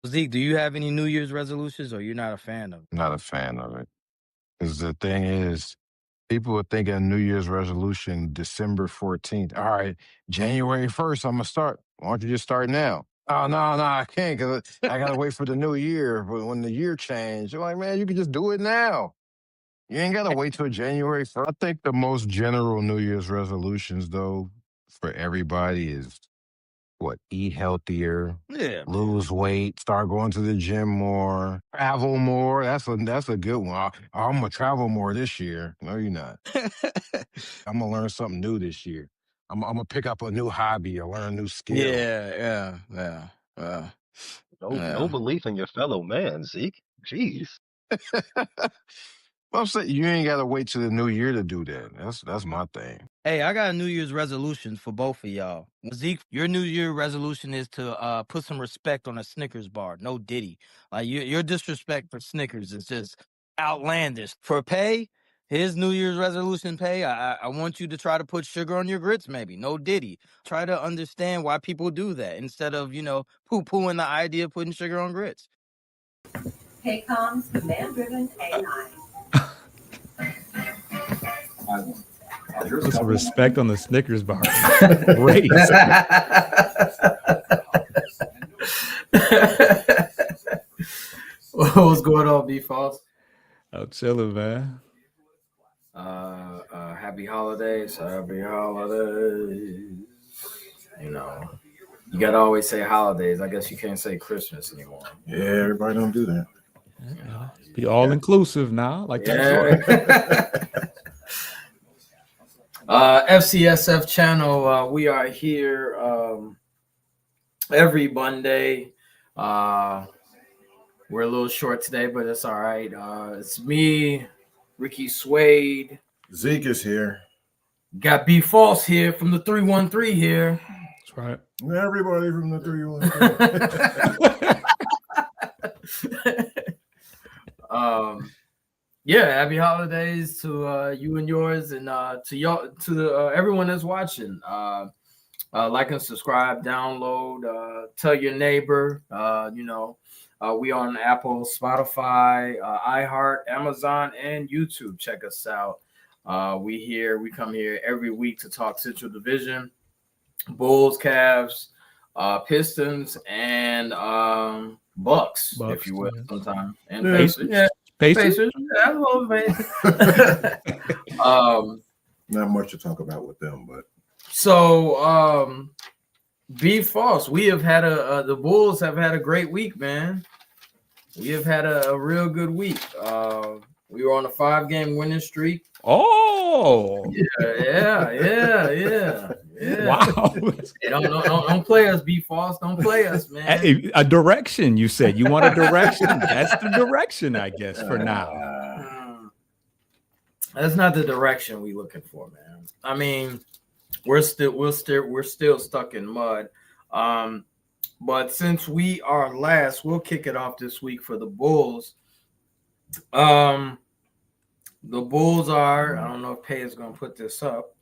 Zeke, do you have any New Year's resolutions, or you're not a fan of it? Not a fan of it. Because the thing is, people are thinking New Year's resolution December 14th. All right, January 1st, I'm going to start. Why don't you just start now? Oh, no, I can't because I got to wait for the new year. But when the year changed, you're like, man, you can just do it now. You ain't got to wait till January 1st. I think the most general New Year's resolutions, though, for everybody is what? Eat healthier, Yeah, man. lose weight, start going to the gym more, travel more. That's a good one. I'm gonna travel more this year. No, you're not. I'm gonna learn something new this year. I'm gonna pick up a new hobby or learn a new skill. Yeah. No Yeah. belief in your fellow man, Zeke. Jeez. I'm saying you ain't gotta wait till the new year to do that. That's my thing. Hey, I got a New Year's resolution for both of y'all. Zeke, your New Year resolution is to put some respect on a Snickers bar. No Diddy. Like your disrespect for Snickers is just outlandish. For Pay, his New Year's resolution, Pay, I want you to try to put sugar on your grits, maybe. No Diddy. Try to understand why people do that instead of, poo-pooing the idea of putting sugar on grits. Paycom's command-driven AI. Put some respect on the Snickers bar. Great. What's going on, B-Falls? I'm chilling, man. Happy holidays. Happy holidays. You know, you gotta always say holidays. I guess you can't say Christmas anymore. Yeah, everybody don't do that. Be all inclusive now, like that. FCSF channel. We are here every Monday. We're a little short today, but it's all right. It's me, Ricky Suede. Zeke is here. Got B False here from the 313 here. That's right. Everybody from the 313. Yeah, happy holidays to you and yours, and to y'all, to everyone that's watching. Like and subscribe, download, tell your neighbor. We on Apple, Spotify, iHeart, Amazon, and YouTube. Check us out. We come here every week to talk Central Division, Bulls, Cavs, Pistons, and Bucks, if you will, sometimes, and Pacers. Yeah. Pacers. Yeah, I love Pacers. Not much to talk about with them, but so be false. We have had the Bulls have had a great week, man. We have had a real good week. We were on a 5-game winning streak. Oh, yeah. Wow. Hey, don't play us, be false. Don't play us, man. Hey, a direction, you said. You want a direction? That's the direction, I guess, for now. That's not the direction we looking for, man. I mean, we're still stuck in mud. But since we are last, we'll kick it off this week for the Bulls. The Bulls are, I don't know if Pay is going to put this up.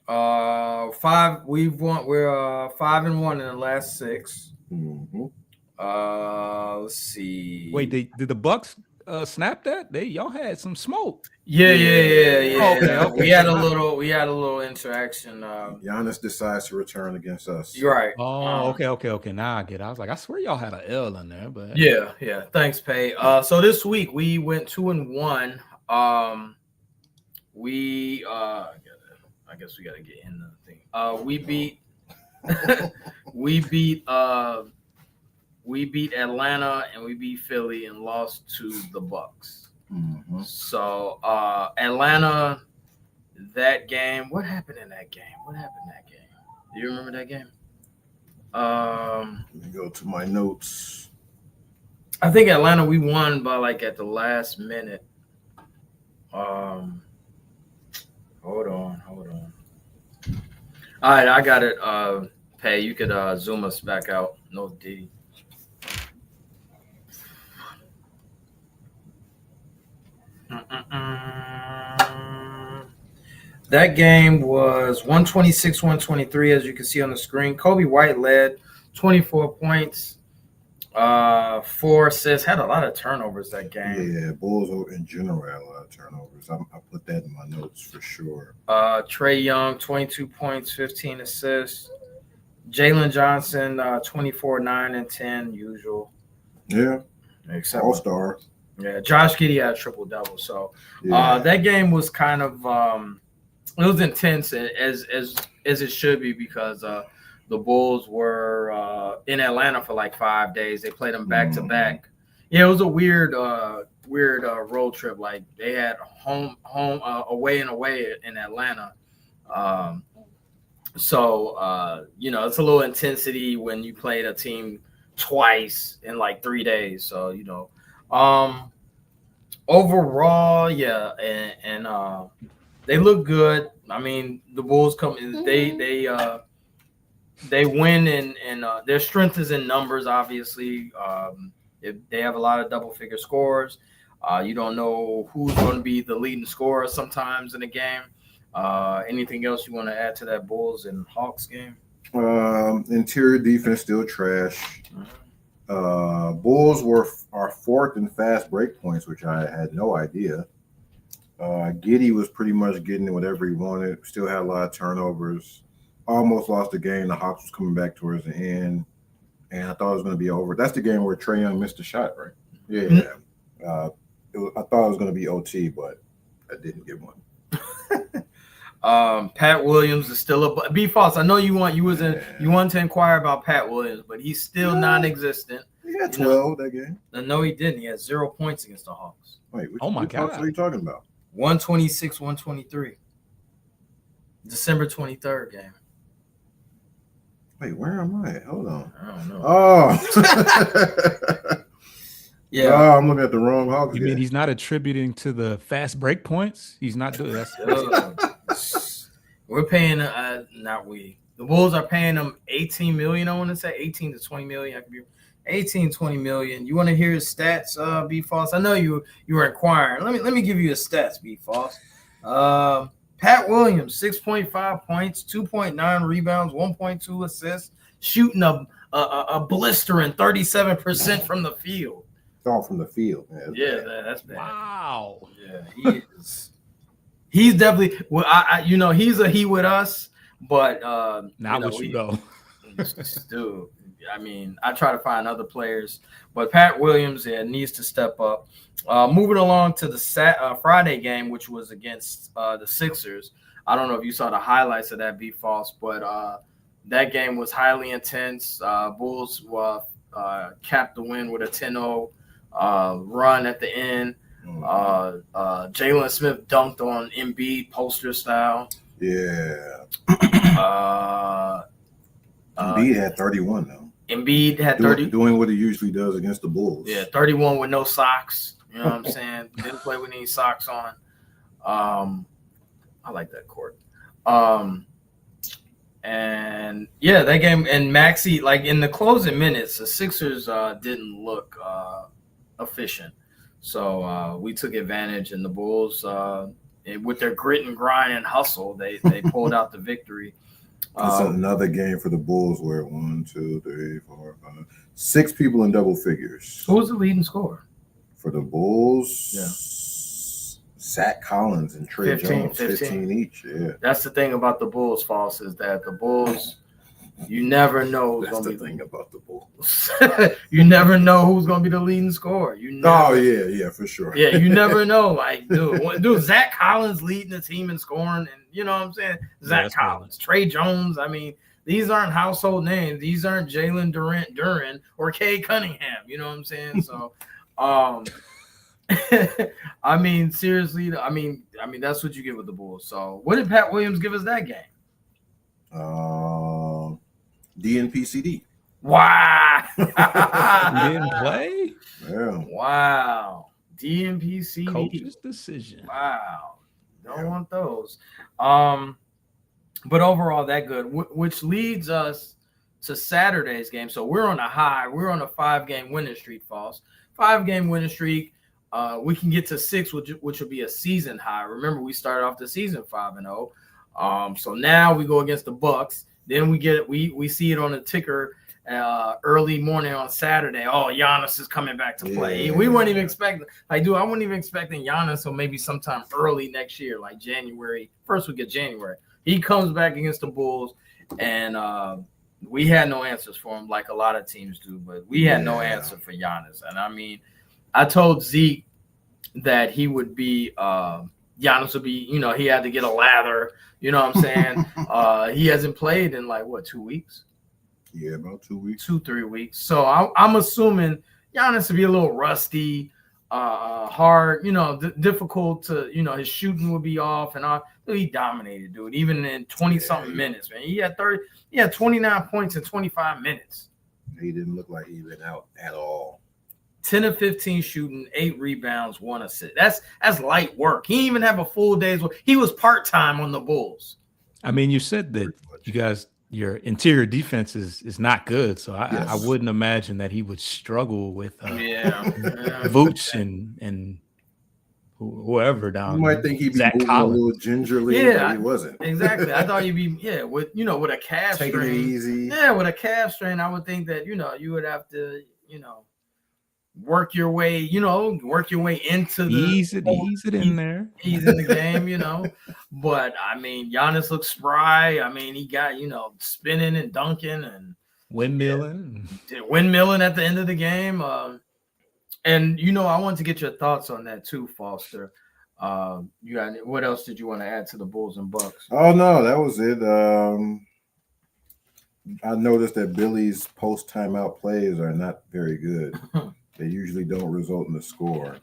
We're 5-1 in the last 6. Mm-hmm. Let's see. Wait, did the Bucks snap that? Y'all had some smoke. Yeah. Okay. We had a little interaction. Giannis decides to return against us. You're right. Oh, okay. Now I get it. I was like, I swear y'all had an L in there, but yeah. Thanks, Pay. So this week we went 2-1. I guess we gotta get in the thing. We beat Atlanta and we beat Philly and lost to the Bucks. Mm-hmm. So Atlanta, that game. What happened in that game? Do you remember that game? Let me go to my notes. I think Atlanta, we won by at the last minute. Hold on. All right, I got it. Pay, you could zoom us back out. No D. That game was 126-123, as you can see on the screen. Kobe White led 24 points. 4 assists. Had a lot of turnovers that game. Yeah, Bulls in general had a lot of turnovers. I put that in my notes for sure. Trae Young, 22 points, 15 assists. Jalen Johnson, 24, 9, and 10, usual. Yeah, Except all-star. Yeah, Josh Giddey had a triple-double. So Yeah. that game was kind of it was intense as it should be because the Bulls were in Atlanta for like 5 days. They played them back to back. Yeah, it was a weird road trip. Like they had home away and away in Atlanta. So it's a little intensity when you played a team twice in like 3 days. So overall, yeah, and they look good. I mean, the Bulls they win and their strength is in numbers. Obviously, they have a lot of double-figure scores. You don't know who's going to be the leading scorer sometimes in a game. Anything else you want to add to that Bulls and Hawks game? Interior defense still trash. Bulls are fourth in fast break points, which I had no idea. Giddey was pretty much getting whatever he wanted. Still had a lot of turnovers. Almost lost the game. The Hawks was coming back towards the end, and I thought it was going to be over. That's the game where Trae Young missed a shot, right? Yeah. I thought it was going to be OT, but I didn't get one. Pat Williams is still a B false. I know you wanted to inquire about Pat Williams, but he's still non-existent. He had 12 that game. No, he didn't. He had 0 points against the Hawks. Wait, my God. What are you talking about? 126, 123. December 23rd game. Wait, where am I? Hold on. I don't know. Oh. Yeah. Oh, I'm looking at the wrong Hawks. You mean he's not attributing to the fast break points? He's not doing that. We're paying not we. The Bulls are paying them $18 million. I want to say 18 to 20 million. I could be 18, 20 million. You want to hear his stats, B Foss? I know you were inquiring. Let me give you his stats, B Foss. Pat Williams, 6.5 points, 2.9 rebounds, 1.2 assists, shooting a blistering 37% from the field. It's all from the field, man. That's bad. Wow. Yeah, he is. He's definitely he's a he with us, but not with you though. Dude, I mean, I try to find other players, but Pat Williams needs to step up. Moving along to the Friday game, which was against the Sixers. I don't know if you saw the highlights of that, B False, but that game was highly intense. Bulls capped the win with a 10-0 run at the end. Jalen Smith dunked on Embiid poster style. Yeah. Embiid had 31 though. Embiid had 30. Doing what he usually does against the Bulls. Yeah, 31 with no socks. You know what I'm saying? Didn't play with any socks on. I like that court. And yeah, that game and Maxey, like in the closing minutes, the Sixers didn't look efficient. So we took advantage, and the Bulls, with their grit and grind and hustle, they pulled out the victory. It's another game for the Bulls where 1, 2, 3, 4, 5, 6 people in double figures. Who was the leading scorer? For the Bulls, yeah. Zach Collins and Trae Jones, 15 each. Yeah, that's the thing about the Bulls, False, is that the Bulls, you never know. That's the thing about the Bulls. You never know who's going to be the leading scorer. Yeah, for sure. Yeah, you never know. Like, dude, Zach Collins leading the team in scoring, and you know what I'm saying? Zach Collins, Trae Jones. I mean, these aren't household names. These aren't Jalen Duren or Cade Cunningham. You know what I'm saying? So, I mean, seriously, I mean, that's what you get with the Bulls. So, what did Pat Williams give us that game? DNPCD. Wow. He didn't play? Yeah. Wow. DNPCD. Coach's decision. Wow. Don't want those. But overall, that good, which leads us to Saturday's game. So we're on a high. We're on a 5-game winning streak, False. 5-game winning streak. We can get to 6, which will be a season high. Remember, we started off the season 5-0. So now we go against the Bucks. Then we see it on the ticker early morning on Saturday. Oh, Giannis is coming back to play. Yeah. We weren't even expecting. Like, dude, I wasn't even expecting Giannis or maybe sometime early next year, like January, first week of January. He comes back against the Bulls, and we had no answers for him, like a lot of teams do. But we had no answer for Giannis, and I mean, I told Zeke that he would be. Giannis would be, he had to get a lather. You know what I'm saying? He hasn't played in like, what, 2 weeks? Yeah, about 2 weeks. 2-3 weeks. So I'm assuming Giannis would be a little rusty, hard, difficult to, his shooting would be off and all. He dominated, dude, even in 20-something minutes, man. He had 29 points in 25 minutes. He didn't look like he'd been out at all. 10 of 15 shooting, 8 rebounds, 1 assist. That's light work. He didn't even have a full day's work. He was part-time on the Bulls. I mean, you said that you guys, your interior defense is not good, so I wouldn't imagine that he would struggle with Vooch and whoever down. You might think he'd be moving a little gingerly, but he wasn't. Exactly. I thought he'd be with a calf strain. Taking it easy. Yeah, with a calf strain, I would think that you would have to work your way into the ease it in there. He's in the game, But I mean, Giannis looks spry. I mean, he got spinning and dunking and windmilling at the end of the game. And I want to get your thoughts on that too, Foster. What else did you want to add to the Bulls and Bucks? Oh no, that was it. I noticed that Billy's post timeout plays are not very good. They usually don't result in a score.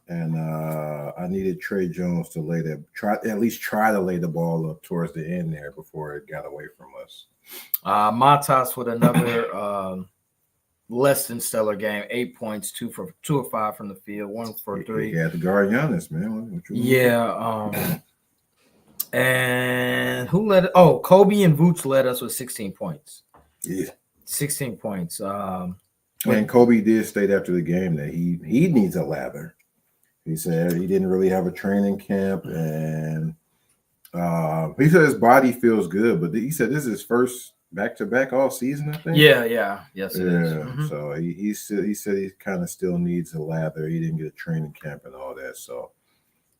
And I needed Trey Jones to at least try to lay the ball up towards the end there before it got away from us. Matas with another less than stellar game. 8 points, 2 of 5 from the field, 1 for 3. He had to guard Giannis, man. And who led? Oh, Kobe and Vooch led us with 16 points. Yeah, 16 points. And Kobe did state after the game that he needs a lather. He said he didn't really have a training camp, and he said his body feels good, but he said this is his first back-to-back all season, I think. Yes, it is. Mm-hmm. So he said he kind of still needs a lather. He didn't get a training camp and all that, so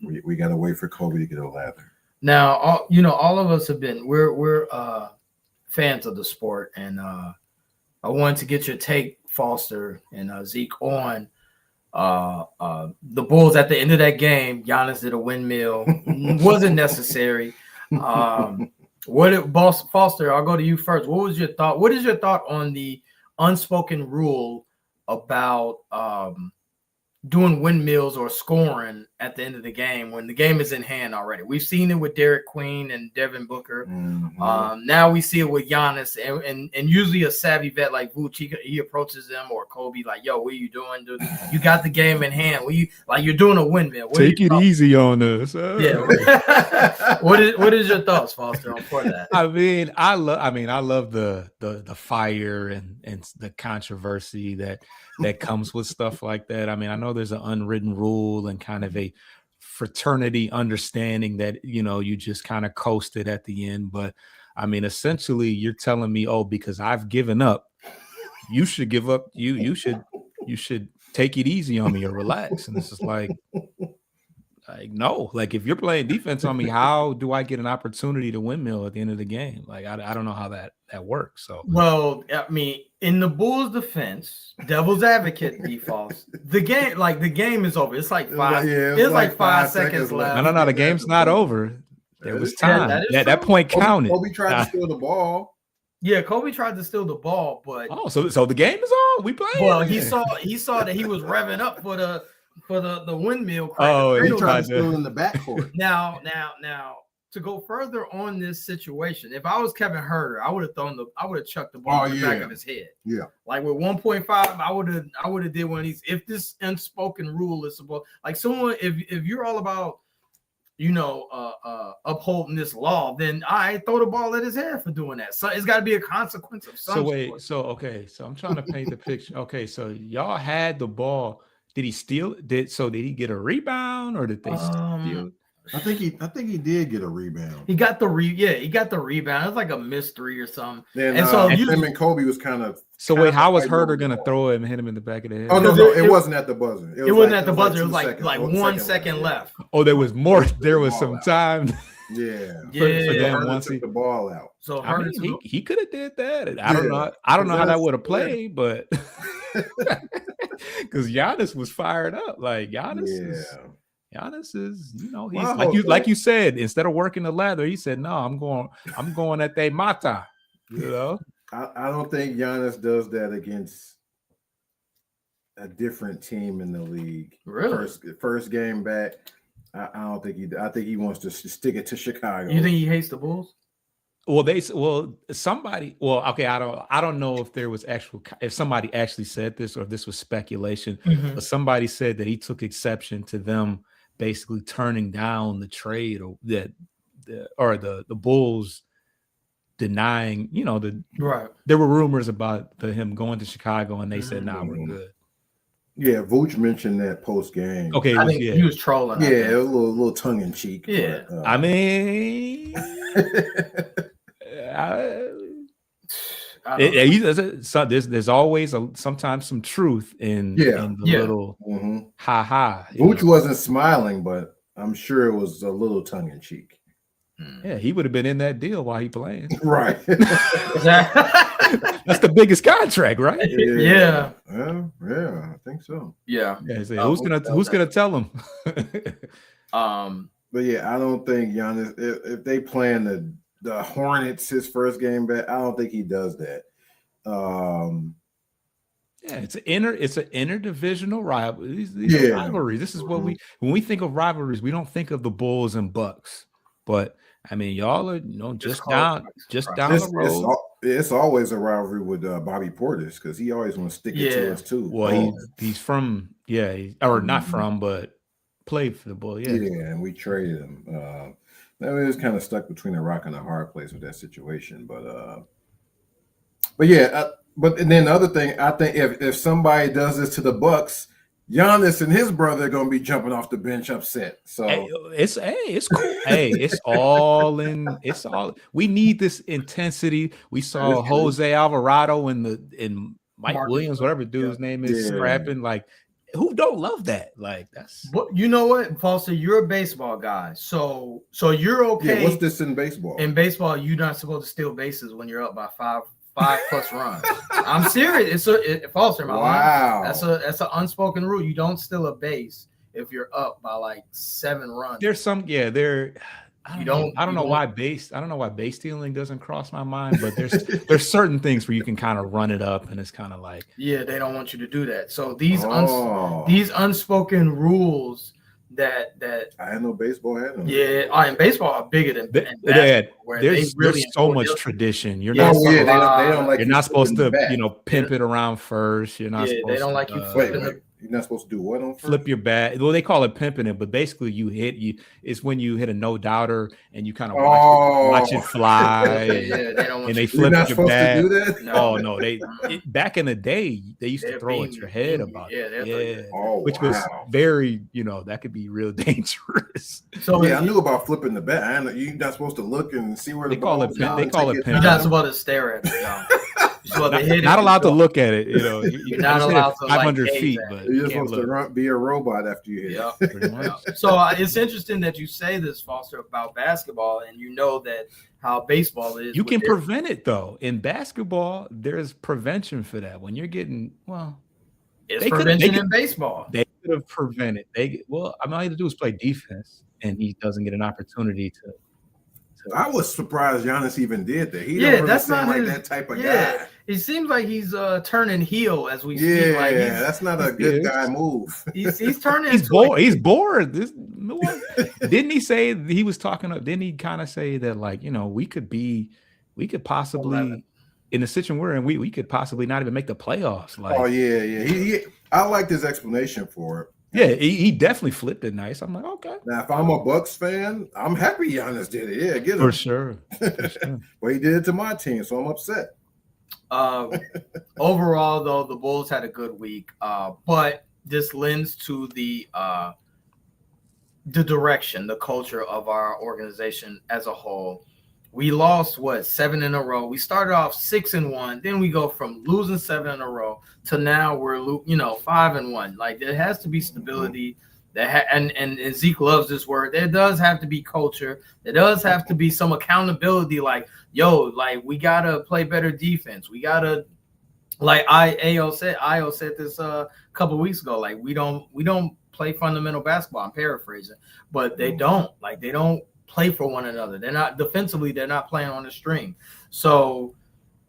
we got to wait for Kobe to get a lather. Now, all of us have been we're fans of the sport, and I wanted to get your take, Foster and Zeke, on the Bulls at the end of that game. Giannis did a windmill. Wasn't necessary. Foster, I'll go to you first. What was your thought? What is your thought on the unspoken rule about doing windmills or scoring at the end of the game when the game is in hand already? We've seen it with Derek Queen and Devin Booker. Mm-hmm. Now we see it with Giannis, and usually a savvy vet like Vooch, he approaches them, or Kobe, like, "Yo, what are you doing, dude? You got the game in hand. You're doing a windmill. Take it easy on us." Yeah. What is your thoughts, Foster, for that? I love the fire and the controversy that comes with stuff like that. I mean, I know there's an unwritten rule and kind of a fraternity understanding that, you just kind of coasted at the end. But I mean, essentially you're telling me, because I've given up, you should give up. You should take it easy on me or relax. And this is like, no, like if you're playing defense on me, how do I get an opportunity to windmill at the end of the game? Like, I don't know how that works. So, well, I mean, in the Bulls' defense, devil's advocate defaults, the game is over. It's like five. It's like 5 seconds left. No. The game's not over. There was time. That point counted. Kobe tried to steal the ball. Yeah, Kobe tried to steal the ball, but so the game is on. We playing. Well, he saw that he was revving up for the windmill. He tried to steal in the backcourt. Now, to go further on this situation, if I was Kevin Huerter, I would have chucked the ball in the back of his head. Yeah, like with 1.5, I would have did one of these. If this unspoken rule is supposed, like someone, if you're all about, upholding this law, then I throw the ball at his head for doing that. So it's got to be a consequence of some sort. So I'm trying to paint the picture. Okay, so y'all had the ball. Did he steal? Did he get a rebound or did they steal? I think he did get a rebound. He got the rebound. It was like a missed three or something. And so him and Kobe was kind of. So wait, how was Herter gonna throw it and hit him in the back of the head? Oh no, it wasn't at the buzzer. It wasn't at the buzzer. It was like 1 second left. Oh, there was more. There was some time. Yeah. Yeah. Once he took the ball out. So I mean, he could have did that. I don't know. I don't know how that would have played, but because Giannis was fired up. Like Giannis is, he's like you said, instead of working the ladder, he said, "No, I'm going at they mata." You know. I don't think Giannis does that against a different team in the league. Really? First game back. I don't think he. I think he wants to stick it to Chicago. You think he hates the Bulls? Somebody. Well, okay. I don't know if there was if somebody actually said this or if this was speculation. Mm-hmm. But somebody said that he took exception to them basically turning down the trade, or that the Bulls denying. Right. There were rumors about him going to Chicago, and they said, "Nah, we're good." Yeah, Vooch mentioned that post game. Okay, I think he was trolling. Yeah, it was a little tongue in cheek. Yeah, but, I mean, there's always sometimes some truth in the little ha ha. Vooch wasn't smiling, but I'm sure it was a little tongue in cheek. Yeah, he would have been in that deal while he playing. Right. That's the biggest contract, right? Yeah, I think so. Yeah. Who's gonna tell him? But yeah, I don't think Giannis. If they playing the Hornets his first game back, I don't think he does that. Yeah, it's an interdivisional rivalry. These are rivalries. This is what when we think of rivalries, we don't think of the Bulls and Bucks, but I mean, y'all are just down the road. It's always a rivalry with Bobby Portis because he always want to stick it to us too. Well, he's from not from, but played for the Bulls. Yeah, and we traded him. It was kind of stuck between a rock and a hard place with that situation, but yeah. But then the other thing, I think if somebody does this to the Bucks, Giannis and his brother are gonna be jumping off the bench upset. So it's cool. It's all in. It's all. We need this intensity. We saw Jose Alvarado and Mike Williams, whatever dude's name is, scrapping. Like, who don't love that? Like, that's. But you know what, Foster? You're a baseball guy, so you're okay. Yeah, what's this in baseball? In baseball, you're not supposed to steal bases when you're up by five plus runs. I'm serious. It's Foster. Wow. That's an unspoken rule. You don't steal a base if you're up by like 7 runs. There's some. Yeah, there. I don't know why base stealing doesn't cross my mind, but there's certain things where you can kind of run it up, and it's kind of like they don't want you to do that. So these unspoken rules that I had no baseball had them. Yeah, and baseball are bigger than basketball. There's so much tradition. You're not. They don't like. You're not supposed to pimp it around first. You're not. They don't like you flipping You're not supposed to do what on first? Flip your bat. Well, they call it pimping it, but basically it's when you hit a no doubter and you kind of watch it fly. And they flip your bat. To do that? No, back in the day they used to throw at your head about it. Which was very, that could be real dangerous. So I knew about flipping the bat. You're not supposed to look and see where they call it. They call it pimping. You're not supposed to stare at it. Not allowed to look at it. You're not allowed to 500 feet, but you're supposed to be a robot after you hit it. Pretty much. So it's interesting that you say this, Foster, about basketball, and you know that how baseball is. You can prevent it though. In basketball, there's prevention for that. When you're getting it's prevention in baseball. They could have prevented. All you have to do is play defense, and he doesn't get an opportunity to. I was surprised Giannis even did that. He don't really seem like that type of guy. It seems like he's turning heel as we speak. Yeah, that's not a good guy move. He's turning. He's bored. Didn't he say he was talking? Didn't he kind of say that we could possibly in the situation we're in, we could possibly not even make the playoffs. I liked his explanation for it. Yeah, he definitely flipped it nice. I'm like, okay. Now, if I'm a Bucks fan, I'm happy Giannis did it. Yeah, get him. For sure. But he did it to my team, so I'm upset. Overall, though, the Bulls had a good week. But this lends to the the direction, the culture of our organization as a whole. We lost 7 in a row. We started off 6-1, then we go from losing 7 in a row to now we're 5-1. Like there has to be stability. And Zeke loves this word. There does have to be culture. There does have to be some accountability. Like we gotta play better defense. We gotta, like Io said this a couple of weeks ago. Like we don't play fundamental basketball. I'm paraphrasing, but they don't play for one another. They're not defensively. They're not playing on the string. So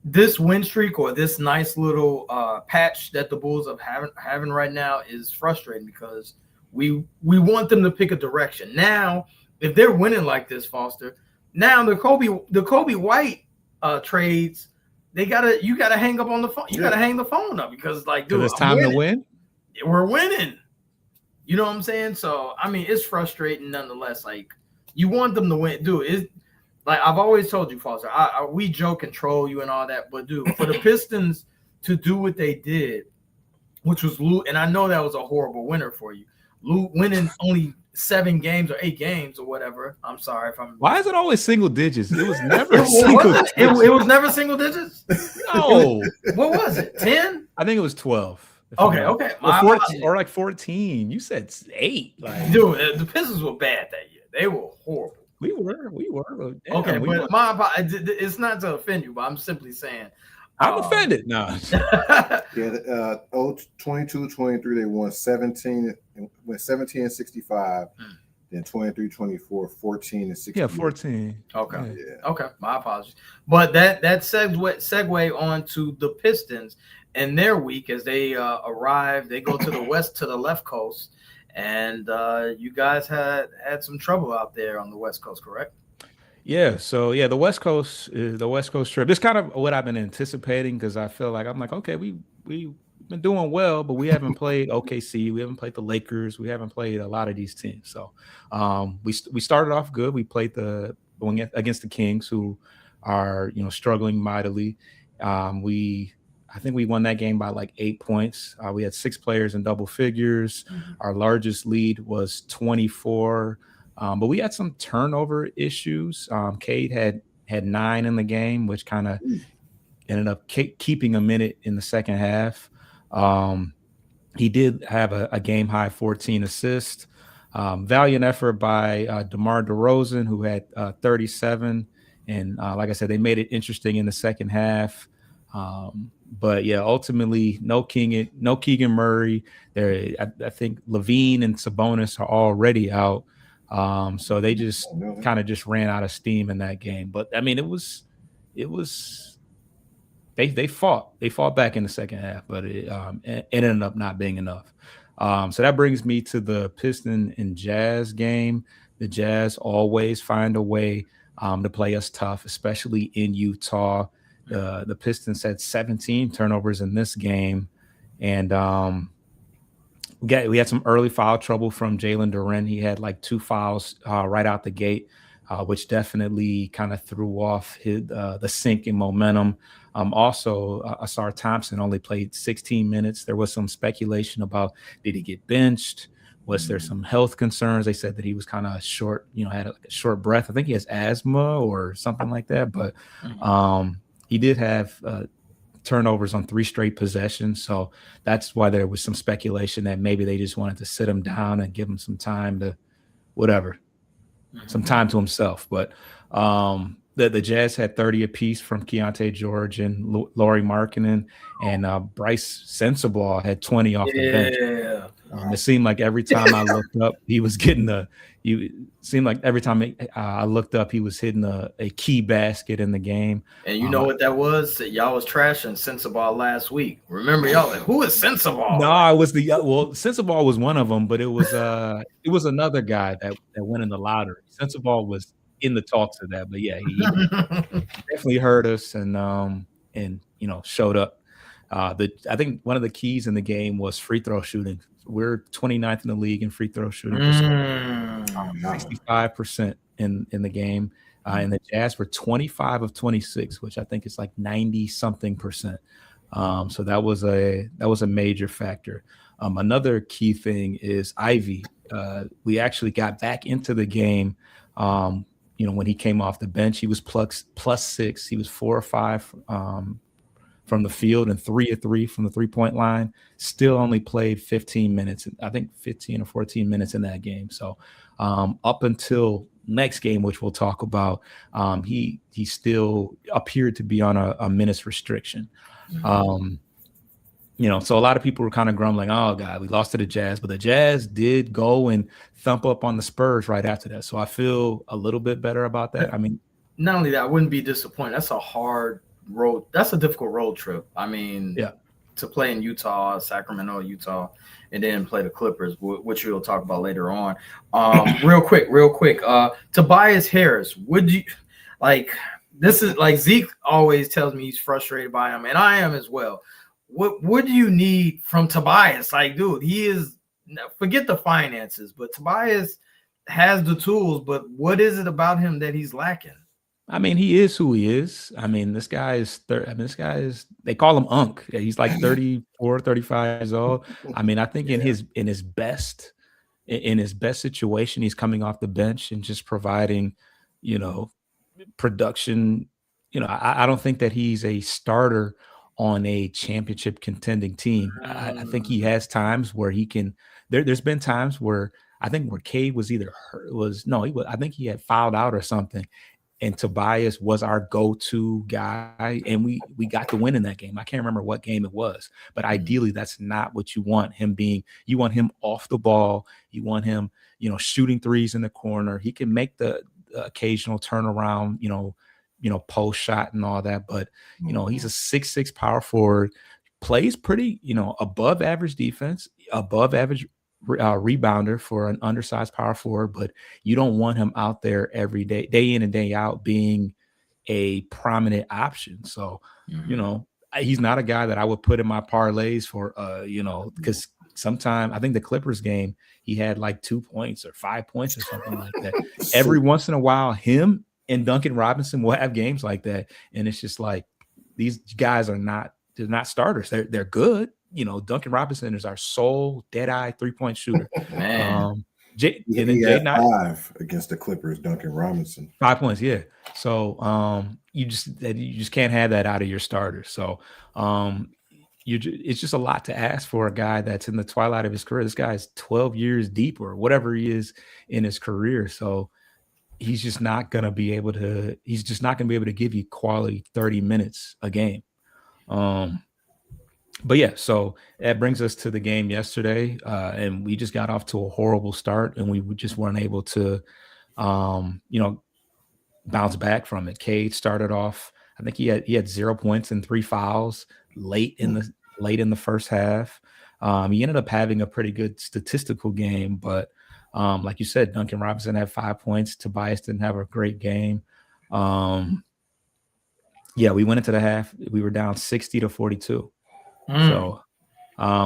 this win streak or this nice little patch that the Bulls are having right now is frustrating because we want them to pick a direction. Now, if they're winning like this, Foster, now the Kobe White trades, you gotta hang up on the phone. You gotta hang the phone up because dude, it's time to win. We're winning. You know what I'm saying? So I mean, it's frustrating nonetheless. Like you want them to win, dude. It's like I've always told you, Foster. We joke and troll you and all that, but dude, for the Pistons to do what they did, which was and I know that was a horrible winner for you. Winning only 7 games or 8 games or whatever. I'm sorry if I'm. Why is it always single digits? It was never single digits. It was never single digits. No. What was it? 10? I think it was 12. Okay. Or 14, or like 14. You said 8. Like, dude, the Pistons were bad that year. They were horrible. We were. Damn, okay, but it's not to offend you, but I'm simply saying. I'm offended. No. 22-23, they won 17 and 65. Then 23-24, 14 and 60. Yeah, 14. Okay. Yeah. Okay. My apologies. But that segue on to the Pistons and their week as they arrive. They go to the left coast, and you guys had some trouble out there on the West Coast, correct? Yeah. So yeah, the West Coast trip. It's kind of what I've been anticipating because I feel like I'm like, okay, we've been doing well, but we haven't played OKC, we haven't played the Lakers, we haven't played a lot of these teams. So we started off good. We played against the Kings, who are struggling mightily. I think we won that game by like 8 points. We had 6 players in double figures. Mm-hmm. Our largest lead was 24. But we had some turnover issues. Cade had 9 in the game, which kind of ended up keeping a minute in the second half. He did have a game high 14 assists. Valiant effort by DeMar DeRozan, who had 37. And like I said, they made it interesting in the second half. But yeah, ultimately, no Keegan Murray. I think Levine and Sabonis are already out. So they just kind of just ran out of steam in that game. But I mean, they fought back in the second half, but it ended up not being enough. So that brings me to the Piston and Jazz game. The Jazz always find a way to play us tough, especially in Utah. The Pistons had 17 turnovers in this game, and we had some early foul trouble from Jalen Duren. He had like 2 fouls right out the gate, which definitely kind of threw off the sink in momentum. Also, Asar Thompson only played 16 minutes. There was some speculation about, did he get benched? Was there some health concerns? They said that he was kind of short, had a short breath. I think he has asthma or something like that. But he did have turnovers on 3 straight possessions. So that's why there was some speculation that maybe they just wanted to sit him down and give him some time to some time to himself. But the Jazz had 30 apiece from Keontae George and Lauri Markkanen, and Bryce Sensabaugh had 20 off the bench. It seemed like every time I looked up, he was getting every time I looked up, he was hitting a key basket in the game. And you know what that was? Y'all was trashing Sensabaugh last week. Remember, y'all like, who is Sensabaugh? No, it was Sensabaugh was one of them, but it was another guy that went in the lottery. Sensabaugh was in the talks of that, but yeah, he definitely heard us and showed up. I think one of the keys in the game was free throw shooting. We're 29th in the league in free throw shooting, 65% in the game, and the Jazz were 25 of 26, which I think is like 90 something percent. So that was a major factor. Another key thing is Ivy. We actually got back into the game. When he came off the bench, he was +6. He was 4 or 5 from the field and 3 or 3 from the 3-point line. Still only played 15 minutes. I think 15 or 14 minutes in that game. So up until next game, which we'll talk about, he still appeared to be on a minutes restriction. So a lot of people were kind of grumbling, oh God, we lost to the Jazz, but the Jazz did go and thump up on the Spurs right after that. So I feel a little bit better about that. I mean, not only that, I wouldn't be disappointed. That's a hard road. That's a difficult road trip. I mean, yeah, to play in Utah, Sacramento, Utah, and then play the Clippers, which we'll talk about later on. Real quick. Tobias Harris, would you like? This is like Zeke always tells me he's frustrated by him, and I am as well. What do you need from Tobias? Like, dude, he is, forget the finances, but Tobias has the tools, but what is it about him that he's lacking? I mean, he is who he is. I mean, this guy is, they call him Unk. He's like 34, 35 years old. I mean, I think in his best situation, he's coming off the bench and just providing, production. I don't think that he's a starter on a championship contending team. I think he has times where he can, there's been times where I think where Cade was either hurt, I think he had fouled out or something. And Tobias was our go-to guy, and we got the win in that game. I can't remember what game it was, but ideally that's not what you want him being. You want him off the ball. You want him, shooting threes in the corner. He can make the occasional turnaround, post shot and all that. But, he's a 6'6" power forward, plays pretty, above average defense, above average rebounder for an undersized power forward, but you don't want him out there every day, day in and day out, being a prominent option. So, he's not a guy that I would put in my parlays for, because sometimes I think the Clippers game, he had like 2 points or 5 points or something like that. Every once in a while, him and Duncan Robinson will have games like that. And it's just like, these guys they're not starters. They're good. Duncan Robinson is our sole dead-eye 3-point shooter. Man. He had 5 against the Clippers, Duncan Robinson. 5 points, yeah. So you just can't have that out of your starters. So it's just a lot to ask for a guy that's in the twilight of his career. This guy's 12 years deep or whatever he is in his career. So he's just not going to be able to give you quality 30 minutes a game. But yeah, so that brings us to the game yesterday, and we just got off to a horrible start, and we just weren't able to, bounce back from it. Cade started off, I think he had 0 points and 3 fouls late in the first half. He ended up having a pretty good statistical game, but like you said, Duncan Robinson had 5 points. Tobias didn't have a great game. We went into the half. We were down 60-42. So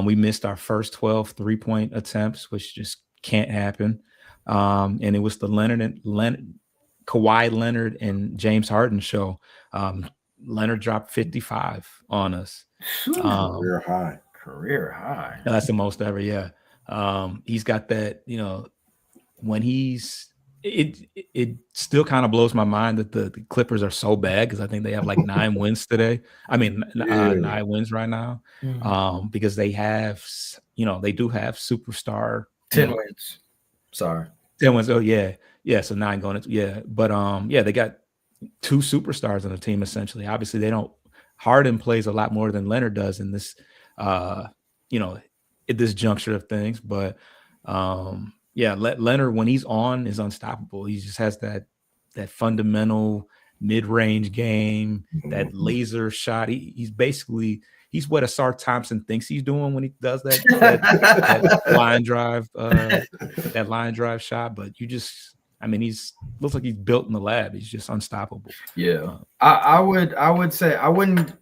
we missed our first 12 3-point attempts, which just can't happen. And it was the Kawhi Leonard and James Harden show. Leonard dropped 55 on us. Career high. That's the most ever. Yeah. He's got that, when it still kind of blows my mind that the Clippers are so bad, because I think they have like 9 wins today. I mean, 9 wins right now, because they have, they do have superstar 10 wins. Sorry, 10 wins. Oh yeah. So 9 going into but they got 2 superstars on the team essentially. Obviously, they don't. Harden plays a lot more than Leonard does in this, at this juncture of things, but. Leonard, when he's on, is unstoppable. He just has that fundamental mid-range game, that laser shot. He's what Asar Thompson thinks he's doing when he does that line drive, that line drive shot. But he's looks like he's built in the lab. He's just unstoppable. Yeah, I would say I wouldn't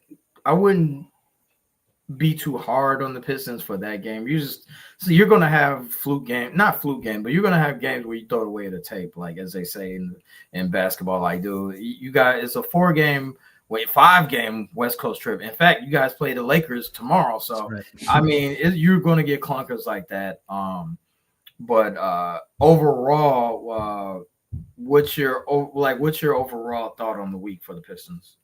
be too hard on the Pistons for that game. You're going to have not fluke game, but you're going to have games where you throw it away the tape, like as they say in basketball. Like, dude, you got, it's a 4-game 5-game West Coast trip. In fact, you guys play the Lakers tomorrow, so right. I mean, you're going to get clunkers like that. But overall, what's your overall thought on the week for the Pistons?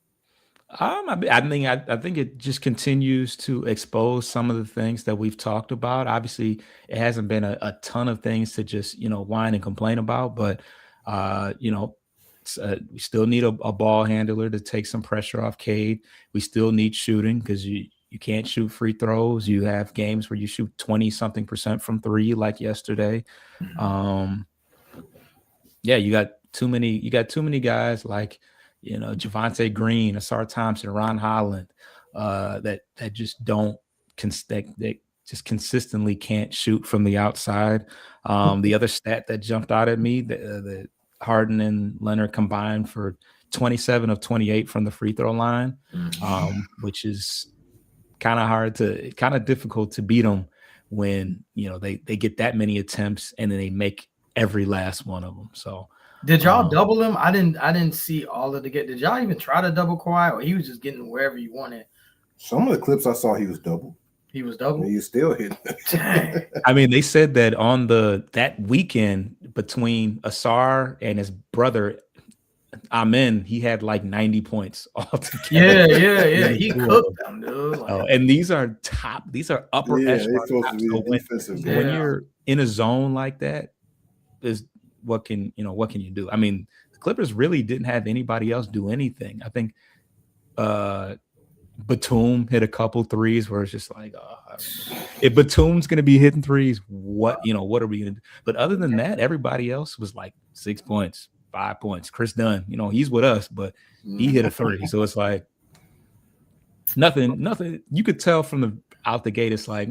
I think it just continues to expose some of the things that we've talked about. Obviously, it hasn't been a ton of things to just whine and complain about, but we still need a ball handler to take some pressure off Cade. We still need shooting because you can't shoot free throws. You have games where you shoot 20-something% from three, like yesterday. Yeah, you got too many guys like Javonte Green, Asar Thompson, Ron Holland, that just they just consistently can't shoot from the outside. The other stat that jumped out at me, the Harden and Leonard combined for 27 of 28 from the free throw line, which is kind of difficult to beat them when they get that many attempts and then they make every last one of them. So did y'all double him? I didn't see all of the get. Did y'all even try to double Kawhi, or he was just getting wherever you wanted? Some of the clips I saw, he was double. He was double. He was still hitting. I mean, they said that on that weekend between Asar and his brother Amen, he had like 90 points altogether. Yeah. He cooked them, dude. And these are upper echelon. So when you're in a zone like that, what can you do? I mean, the Clippers really didn't have anybody else do anything. I think Batum hit a couple threes where it's just like, if Batum's going to be hitting threes, what are we going to do? But other than that, everybody else was like 6 points, 5 points. Chris Dunn, he's with us, but he hit a three. So it's like nothing. You could tell from out the gate, it's like,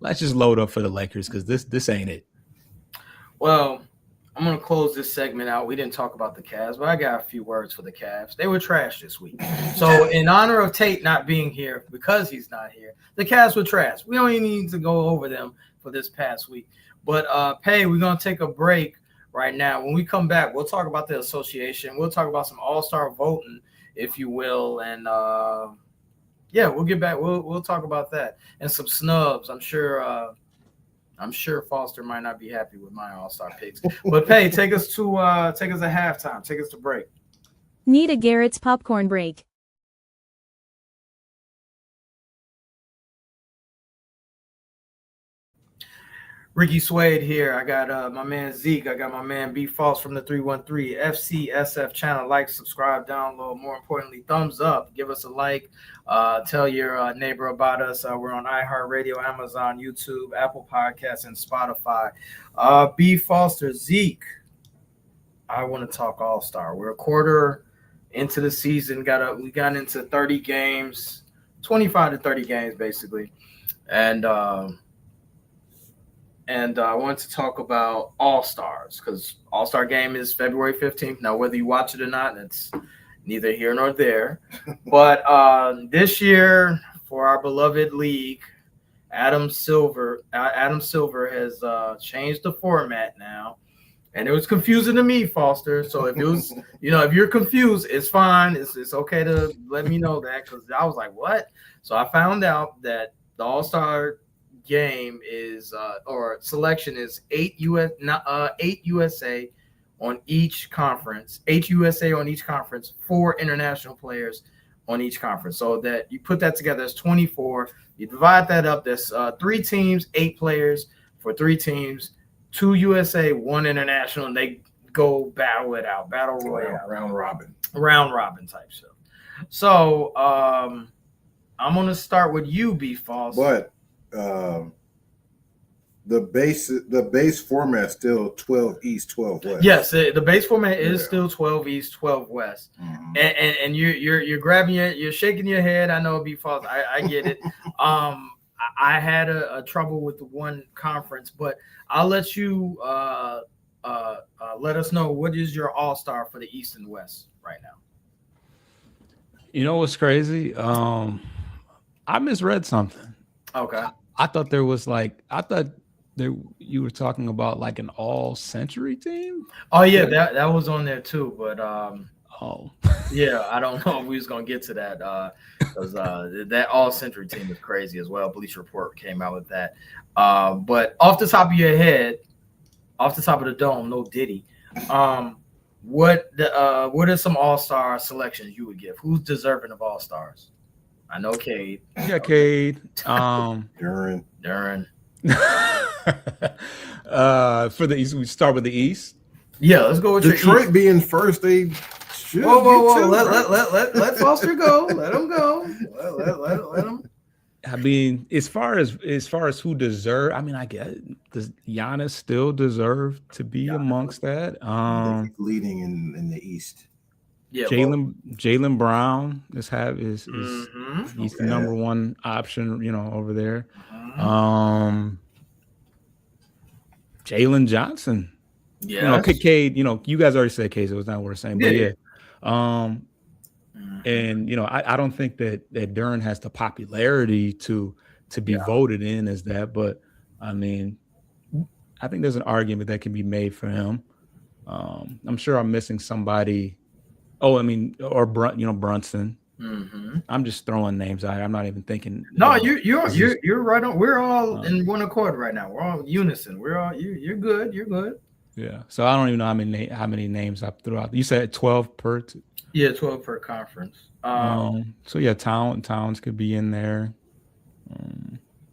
let's just load up for the Lakers because this ain't it. Well, I'm going to close this segment out. We didn't talk about the Cavs, but I got a few words for the Cavs. They were trash this week. So in honor of Tate not being here, because he's not here, the Cavs were trash. We don't even need to go over them for this past week. But, Pay, we're going to take a break right now. When we come back, we'll talk about the association. We'll talk about some all-star voting, if you will. And, we'll get back. We'll talk about that. And some snubs. I'm sure Foster might not be happy with my all-star picks. But Pay, take us to halftime. Take us to break. Need a Garrett's popcorn break. Ricky Suede here. I got my man Zeke. I got my man B False from the 313 FCSF channel. Like, subscribe, download. More importantly, thumbs up. Give us a like. Tell your neighbor about us. We're on iHeartRadio, Amazon, YouTube, Apple Podcasts, and Spotify. B Foster, Zeke. I want to talk All-Star. We're a quarter into the season. We got into 30 games, 25 to 30 games basically, and I wanted to talk about All-Stars because All-Star game is February 15th. Now, whether you watch it or not, it's neither here nor there. But this year, for our beloved league, Adam Silver has changed the format now. And it was confusing to me, Foster. So if it was, if you're confused, it's fine. It's okay to let me know that because I was like, what? So I found out that the All-Star game is or selection is 8 USA on each conference, 8 USA on each conference, 4 international players on each conference. So that you put that together, it's 24. You divide that up, there's 3 teams, 8 players for 3 teams, 2 USA, 1 international, and they go battle it out, battle royale, round robin type stuff. So I'm gonna start with you, B False. But the base format still 12 East, 12 West. Yes, the base format is still 12 East, 12 West. Mm-hmm. And you're grabbing you're shaking your head. I know, B False. I get it. I had a trouble with the one conference, but I'll let you let us know what is your all-star for the East and West right now. You know what's crazy? I misread something. Okay. I thought you were talking about like an all-century team. Oh yeah, that was on there too. But Oh, Yeah, I don't know if we was gonna get to that because that All Century team is crazy as well. Bleacher Report came out with that. But off the top of your head, off the top of the dome, no Diddy. What are some All-Star selections you would give? Who's deserving of All-Stars? I know Cade. yeah, Cade. Duran. For the East, we start with the East. Yeah, let's go with Detroit your East. being first. They should. Whoa! Let Foster go. Let him go. Let him. I mean, as far as who deserve, I mean, I guess does Giannis still deserve to be amongst that? Leading in the East. Yeah, Jaylen Brown is he's the number one option, over there. Jalen Johnson. Yeah. Cade, you guys already said Cade, so it's not worth saying. But yeah. And I don't think that Duran has the popularity to be voted in as that, but I mean, I think there's an argument that can be made for him. I'm sure I'm missing somebody. Oh, I mean, or Brunson. I'm just throwing names out here. I'm not even thinking. No, you're right on. We're all in one accord right now. We're all unison. We're all you're good. You're good. Yeah. So I don't even know how many names I threw out. You said 12 per. Yeah, 12 per conference. So yeah, Towns could be in there.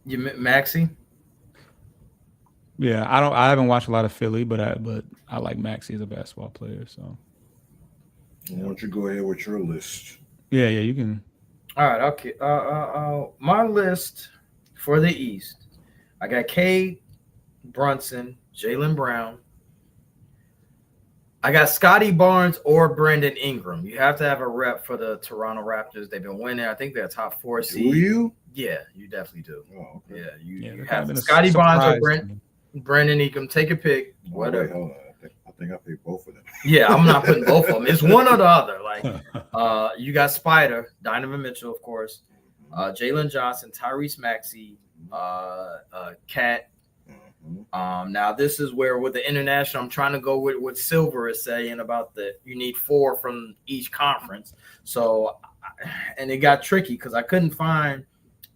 Maxey? Yeah, I haven't watched a lot of Philly, but I like Maxey as a basketball player. So why don't you go ahead with your list? Yeah, you can. All right, okay. My list for the East, I got Cade, Brunson, Jaylen Brown. I got Scotty Barnes or Brandon Ingram. You have to have a rep for the Toronto Raptors. They've been winning. I think they're top 4 seed. Do you? Yeah, you definitely do. Oh, okay. Yeah, you have Scotty Barnes or Brandon Ingram. Take a pick. Whatever. Wait, hold on. I think I picked both of them. Yeah, I'm not putting both of them. It's one or the other. Like, you got Spider, Donovan Mitchell, of course, Jalen Johnson, Tyrese Maxey, Cat. Now this is where with the international, I'm trying to go with what Silver is saying about you need 4 from each conference. So, and it got tricky because I couldn't find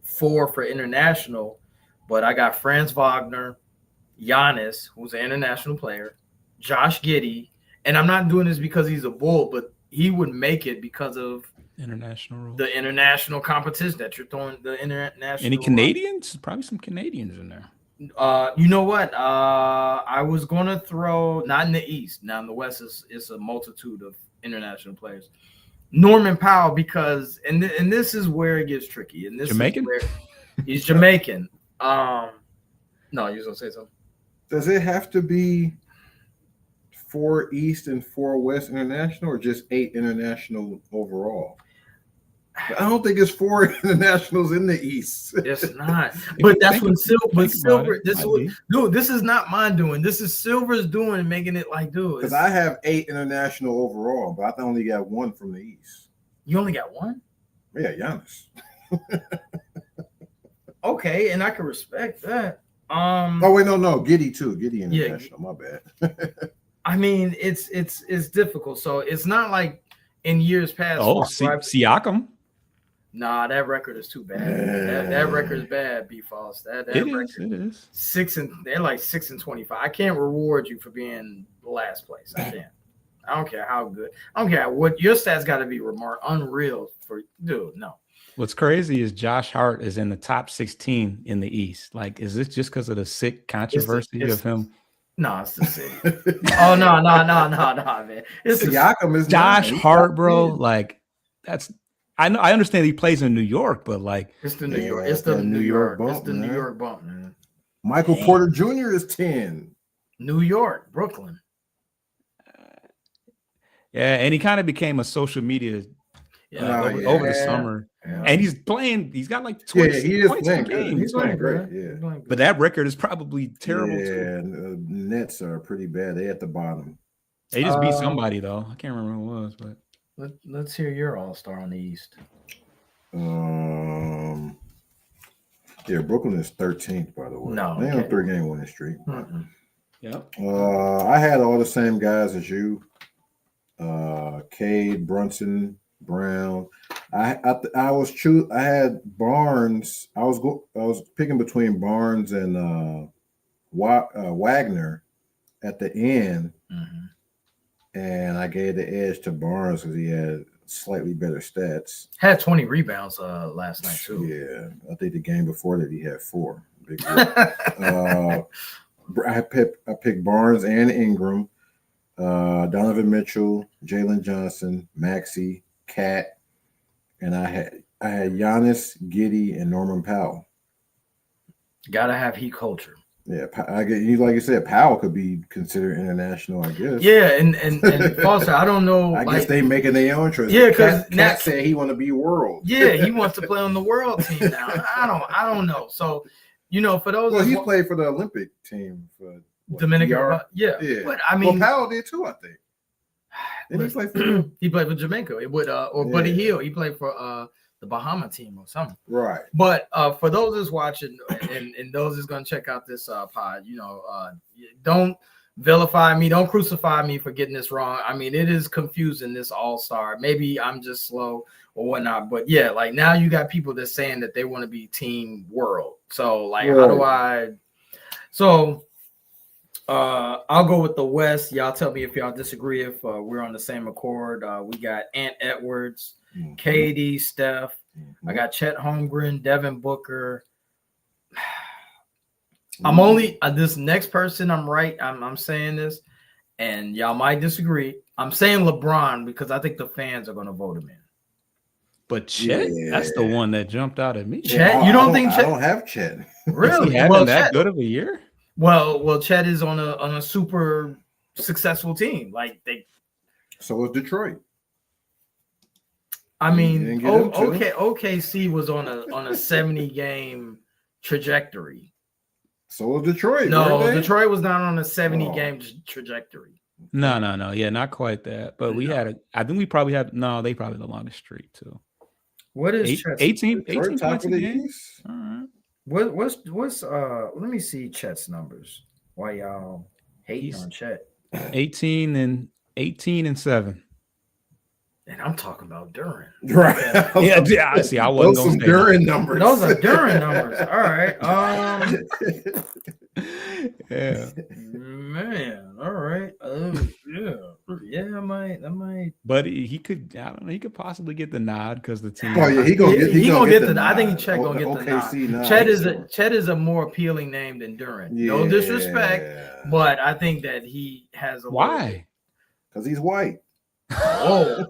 4 for international, but I got Franz Wagner, Giannis, who's an international player, Josh Giddey, and I'm not doing this because he's a Bull, but he would make it because of the international competition that you're throwing. The international. Any Canadians? Probably some Canadians in there. You know what? I was gonna throw not in the East. Now in the West, it's a multitude of international players. Norman Powell, because and this is where it gets tricky. And this Jamaican? is where he's Jamaican. No, you was gonna say something. Does it have to be 4 East and 4 West international, or just 8 international overall? I don't think it's 4 internationals in the East. It's not. But that's when Silver. This is not mine doing. This is Silver's doing, making it like, dude. Because I have 8 international overall, but I only got 1 from the East. You only got 1? Yeah, Giannis. Okay, and I can respect that. Oh wait, no, Giddey too. Giddey international. My bad. I mean, it's difficult. So it's not like in years past. Oh, Siakam. Nah, that record is too bad. That record is bad, B False. It is. They're like 6-25. I can't reward you for being last place. I can't. I don't care how good. I don't care what your stats got to be unreal for dude. No. What's crazy is Josh Hart is in the top 16 in the East. Like, is this just because of the sick controversy of him? No, it's the city. Oh no, man. It's Siakam is Josh Hart, bro. Like, that's. I know. I understand he plays in New York, but like, it's the New York. It's the New York bump. It's the New York bump, man. Michael Porter Jr. is 10. New York, Brooklyn. Yeah, and he kind of became a social media over the summer. Yeah. And he's playing. He's got like 20 points per game. He's playing great. Yeah, but that record is probably terrible. Yeah, Nets are pretty bad. They at the bottom. They just beat somebody though. I can't remember who it was, but. Let's hear your All-Star on the East. Yeah, Brooklyn is 13th, by the way. No, they on a 3-game winning streak. Mm-hmm. Yep. I had all the same guys as you. Cade, Brunson, Brown. I had Barnes. I was picking between Barnes and Wagner at the end, and I gave the edge to Barnes because he had slightly better stats. Had 20 rebounds last night too. Yeah, I think the game before that he had 4. Big I picked Barnes and Ingram, Donovan Mitchell, Jalen Johnson, Maxey, Cat, and I had Giannis, Giddey, and Norman Powell. Gotta have heat culture. Yeah, like you said, Powell could be considered international, I guess. Yeah, and Foster, I don't know. I guess they making their own choice. Yeah, because Cat said he want to be world. Yeah, he wants to play on the world team now. I don't know. So, for those. Well, he played for the Olympic team for Dominican. Yeah, but I mean, Powell did too. I think. Didn't he play for? He played for Jamaica. It would Buddy Hield. He played for the Bahama team or something. Right. But for those that's watching and those that's gonna check out this pod, don't vilify me, don't crucify me for getting this wrong. I mean, it is confusing, this all-star. Maybe I'm just slow or whatnot, but yeah, like now you got people that's saying that they want to be team world. So like, how do I? So I'll go with the West. Y'all tell me if y'all disagree, if we're on the same accord. We got Ant Edwards, KD, Steph. I got Chet Holmgren, Devin Booker. I'm only this next person. I'm saying this, and y'all might disagree. I'm saying LeBron because I think the fans are going to vote him in. But Chet, that's the one that jumped out at me. Chet, you don't think Chet? I don't have Chet. Really? Is he having that good of a year? Well, Chet is on a super successful team. Like they. So is Detroit. I mean, OKC was on a 70 game trajectory. So was Detroit. No, Detroit was not on a 70 game trajectory. No. Yeah, not quite that. But we had I think we probably had they probably the longest streak too. What is 18 points a game? All right. What's let me see Chet's numbers. Why y'all hating on Chet? 18 and 7. And I'm talking about Duran. Right. Yeah. I see. I wasn't those some Duran numbers. Those are Duran numbers. All right. Yeah. Man. All right. Yeah. I might. But he could. I don't know. He could possibly get the nod because the team. Oh yeah, he gonna get the nod. I think Chet gonna get the nod. Chet is a more appealing name than Duran. Yeah. No disrespect, but I think that he has a. Why? Because he's white. Oh.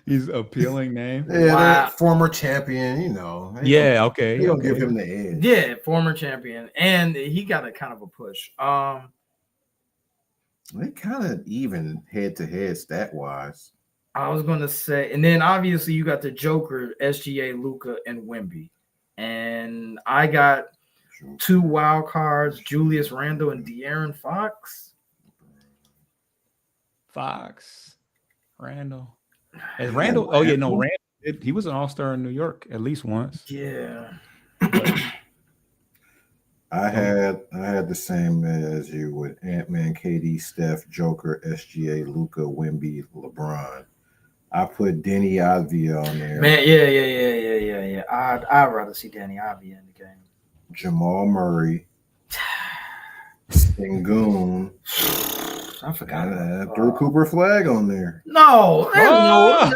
He's appealing name. Yeah, wow. Former champion, Yeah, okay. He'll give him the edge. Yeah, former champion. And he got a kind of a push. They kind of even head-to-head stat-wise. I was going to say, and then obviously you got the Joker, SGA, Luka, and Wemby. And I got 2 wild cards, Julius Randle and De'Aaron Fox. Randall. As Randall, Randall, he was an all-star in New York at least once. Yeah. I had the same as you with Ant-Man, KD, Steph, Joker, SGA, Luka, Wemby, LeBron. I put Denny Avdia on there. Man, yeah. I'd rather see Danny Avdia in the game. Jamal Murray, Sengun. I forgot. I threw Cooper Flag on there. No, man,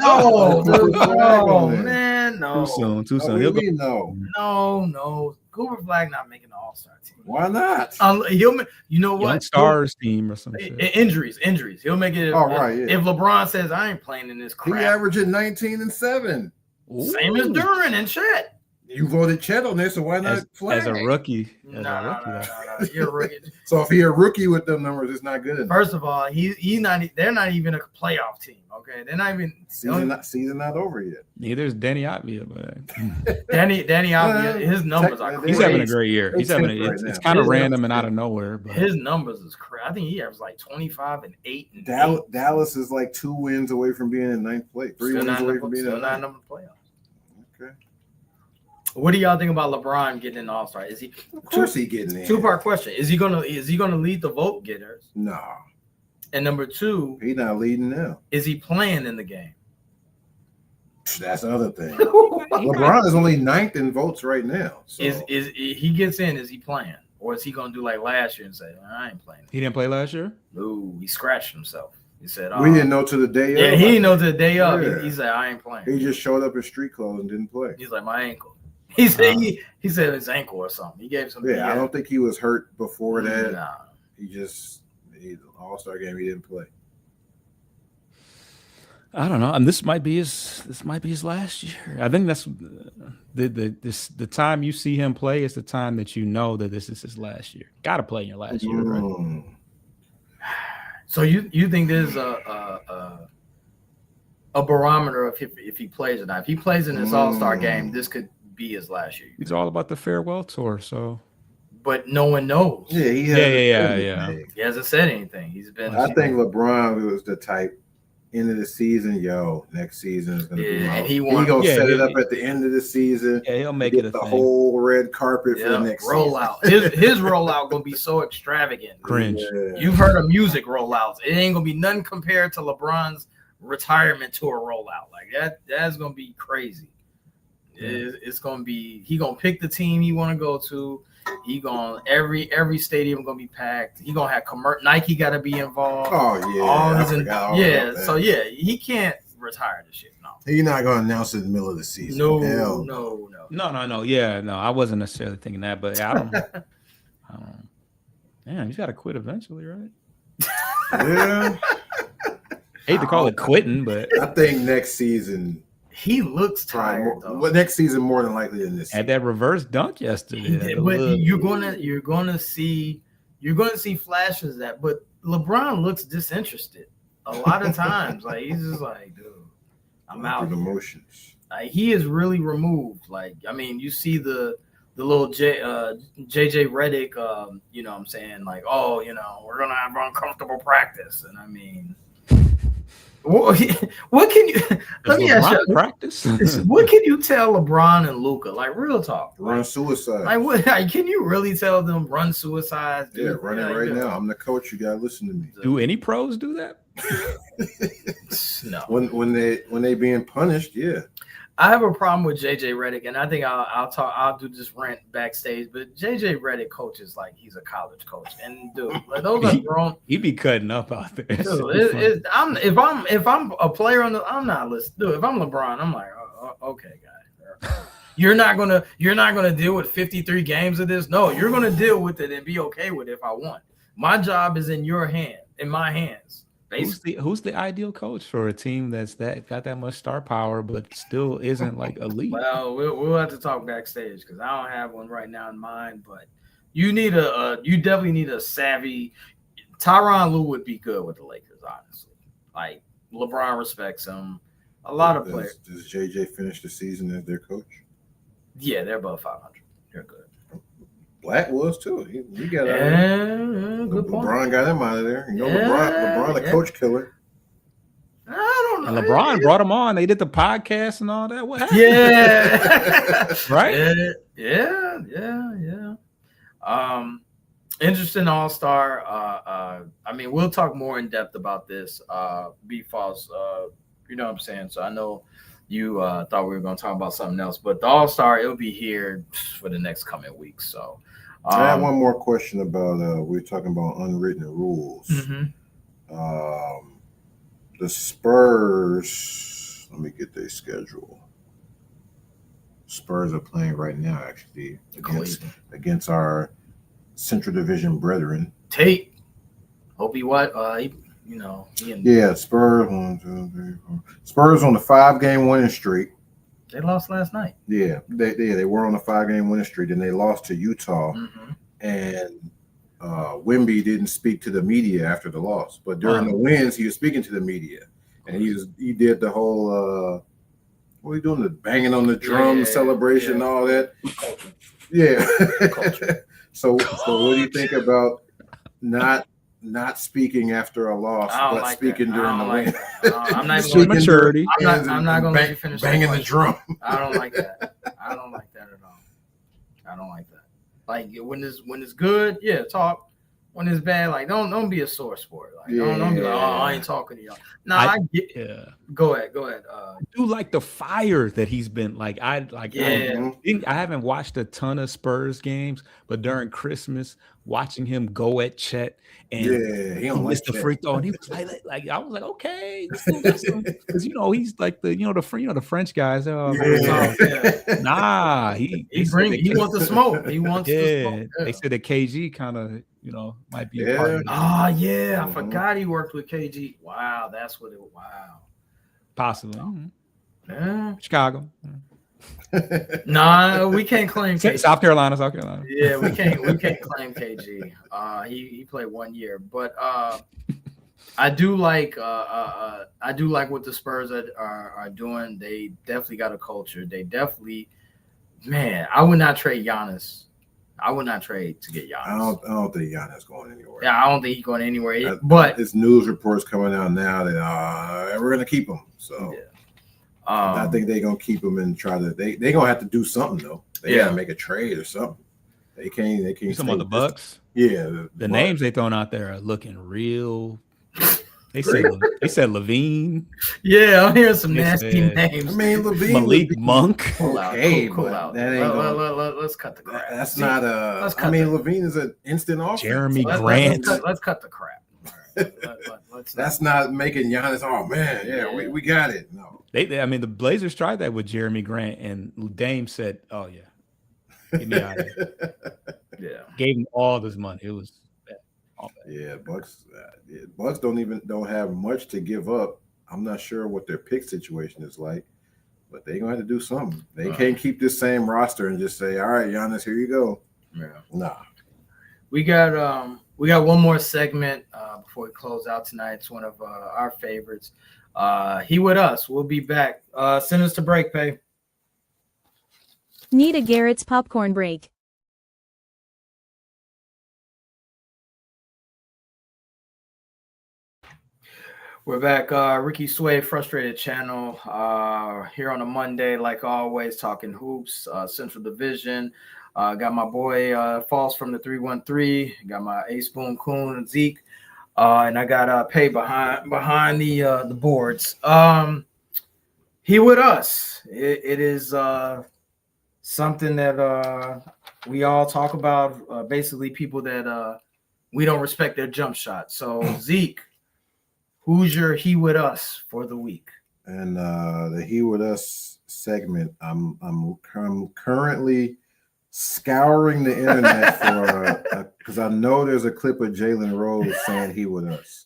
no. Too soon. No. Cooper Flag not making the All-Star team. Why not? You know what? Young Stars team or something. Injuries. He'll make it. If LeBron says I ain't playing in this crap, he averaging 19 and 7. Same as Duran and Chet. You voted Chet on there, so why not Flag? As a rookie? No. You're a rookie. So if he's a rookie with them numbers, it's not good enough. First of all, he's not. They're not even a playoff team. Okay, they're not even. Season not over yet. Neither is Danny Avdia, but Danny Avdia, his numbers are crazy. He's having a great year. It's kind of random and out of nowhere. But his numbers is crazy. I think he has like 25 and 8. Dallas is like 2 wins away from being in 9th place. 3 wins away from being in 9th playoffs. Okay. What do y'all think about LeBron getting an All-Star? Is he? Of course, he getting in. 2-part question: Is he gonna lead the vote getters? No. And number two, He's not leading now. is he playing in the game? That's the other thing. LeBron is only 9th in votes right now. So. Is he gets in? Is he playing, or is he gonna do like last year and say, I ain't playing? He didn't play last year. No, he scratched himself. He said, we didn't know till the day. Yeah, of. he didn't know till the day of. Yeah. He said, I ain't playing. He just showed up in street clothes and didn't play. He's like, my ankle. He said he said his ankle or something. He gave some. Yeah, I don't think he was hurt before that. Nah. He All-Star game. He didn't play. I don't know. And this might be his last year. I think that's the time you see him play is the time that you know that this is his last year. Got to play in your last year, right? So you think there's a barometer of if he plays or not? If he plays in this All-Star game, this could be his last year. He's all about the farewell tour, so. But no one knows. Yeah, He hasn't said anything. He's been. I think LeBron was the type. End of the season, next season is gonna be. And he gonna set it up at the end of the season. Yeah, he'll make it the whole red carpet for the next rollout. season. His rollout gonna be so extravagant. Cringe. Yeah. You've heard of music rollouts. It ain't gonna be nothing compared to LeBron's retirement tour rollout. Like that's gonna be crazy. It's gonna be. He gonna pick the team he want to go to. He gonna every stadium gonna be packed. He gonna have Nike got to be involved. Oh yeah, So he can't retire this shit. No, he's not gonna announce it in the middle of the season. No. Yeah, no, I wasn't necessarily thinking that, but I don't. Damn, he's got to quit eventually, right? Yeah. Hate to call it quitting, but I think next season. He looks tired. Next season more than likely than this. Had that reverse dunk yesterday. But you're gonna see flashes of that. But LeBron looks disinterested a lot of times. Like he's just like, dude, I'm out. Emotions. Like he is really removed. Like I mean, you see the little JJ Redick. You know what I'm saying? Like, oh, we're gonna have uncomfortable practice, and I mean. What can you let me ask you practice? What can you tell LeBron and Luka? Like real talk. Run suicide. Like can you really tell them run suicide? Yeah, run it right now. I'm the coach. You gotta listen to me. Do any pros do that? No. When they being punished, yeah. I have a problem with JJ Redick, and I think I'll do this rant backstage. But JJ Redick coaches like he's a college coach, and dude, like those are grown. He'd be cutting up out there. Dude, if I'm a player I'm not listening. Dude, if I'm LeBron, I'm like, okay, guy, you're not gonna deal with 53 games of this. No, you're gonna deal with it and be okay with it if I want. My job is in my hands. Who's the ideal coach for a team that's got that much star power but still isn't like elite? Well, we'll have to talk backstage because I don't have one right now in mind. But you definitely need a savvy. Tyronn Lue would be good with the Lakers, honestly. Like LeBron respects him. A lot of players. Does JJ finish the season as their coach? Yeah, they're above 500. They're good. Black was too. He got out of there. Good point. LeBron got him out of there. LeBron, a coach killer. I don't know. And LeBron brought him on. They did the podcast and all that. What happened? Yeah. Right? Yeah. Interesting All-Star. I mean, we'll talk more in depth about this. B-Falls, you know what I'm saying? So I know you thought we were going to talk about something else, but the All-Star, it'll be here for the next coming weeks. So I have one more question about we're talking about unwritten rules. Mm-hmm. The Spurs, let me get their schedule. Spurs are playing right now, actually, against our Central Division brethren. Tate. Hope he what? Spurs. 1, 2, 3, 4. Spurs on the 5-game winning streak. They lost last night. Yeah, they were on a 5-game winning streak, and they lost to Utah. Mm-hmm. And Wemby didn't speak to the media after the loss, but during the wins, he was speaking to the media, and he did the whole what are you doing? The banging on the drum celebration and all that. Yeah. So what do you think about not speaking after a loss, but speaking during the win? I'm not even maturity. I'm not going to let you finish banging the drum. I don't like that. I don't like that at all. I don't like that. Like when it's good, talk. when it's bad, like don't be a sore sport. Like don't be like, oh, I ain't talking to y'all. No, I get. Yeah. Go ahead. I do like the fire that he's been like. I haven't watched a ton of Spurs games, but during Christmas, watching him go at Chet and he don't missed like the free throw, and he was like I was like, okay, this dude got some, because he's like the French guys. Nah, he wants to smoke. He wants to smoke. They said that KG kind of might be a part of it. Oh yeah, I forgot he worked with KG. Wow, that's what it. Wow, possibly. Yeah. Chicago. Nah, we can't claim KG. South Carolina. Yeah, we can't claim KG. He played 1 year, but I do like what the Spurs are doing. They definitely got a culture. They definitely, man, I would not trade Giannis. I would not trade to get Giannis. I don't think Giannis going anywhere. Yeah, I don't think he's going anywhere. But it's news reports coming out now that we're gonna keep him. So I think they're gonna keep him and try to. They're gonna have to do something though. They gotta make a trade or something. They can't. Some of the Bucks. Yeah, the names they throwing out there are looking real. They said Levine. Yeah, I'm hearing some nasty names. I mean, Levine, Malik Monk. Cool out. That ain't let's cut the crap. That's not a. I mean, Levine is an instant offense. Jeremy Grant. Let's cut the crap. That's not making Giannis. Oh man, we got it. No, I mean, the Blazers tried that with Jeremy Grant, and Dame said, "Oh yeah, get me out of here." Yeah, gave him all this money. It was. Yeah, Bucks don't have much to give up. I'm not sure what their pick situation is like, but they're gonna have to do something. They can't keep this same roster and just say, "All right, Giannis, here you go." Yeah, nah. We got one more segment before we close out tonight. It's one of our favorites. He with us. We'll be back. Send us to break, Pay. Need a Garrett's popcorn break. We're back. Ricky Sway, Frustrated Channel, here on a Monday, like always, talking hoops, Central Division. Got my boy Falls from the 313. Got my Ace Boom Coon and Zeke, and I got Pay behind the boards. He with us. It is something that we all talk about. Basically, people that we don't respect their jump shot. So Zeke. Who's your He With Us for the week? And the He With Us segment, I'm currently scouring the internet for because I know there's a clip of Jalen Rose saying He With Us.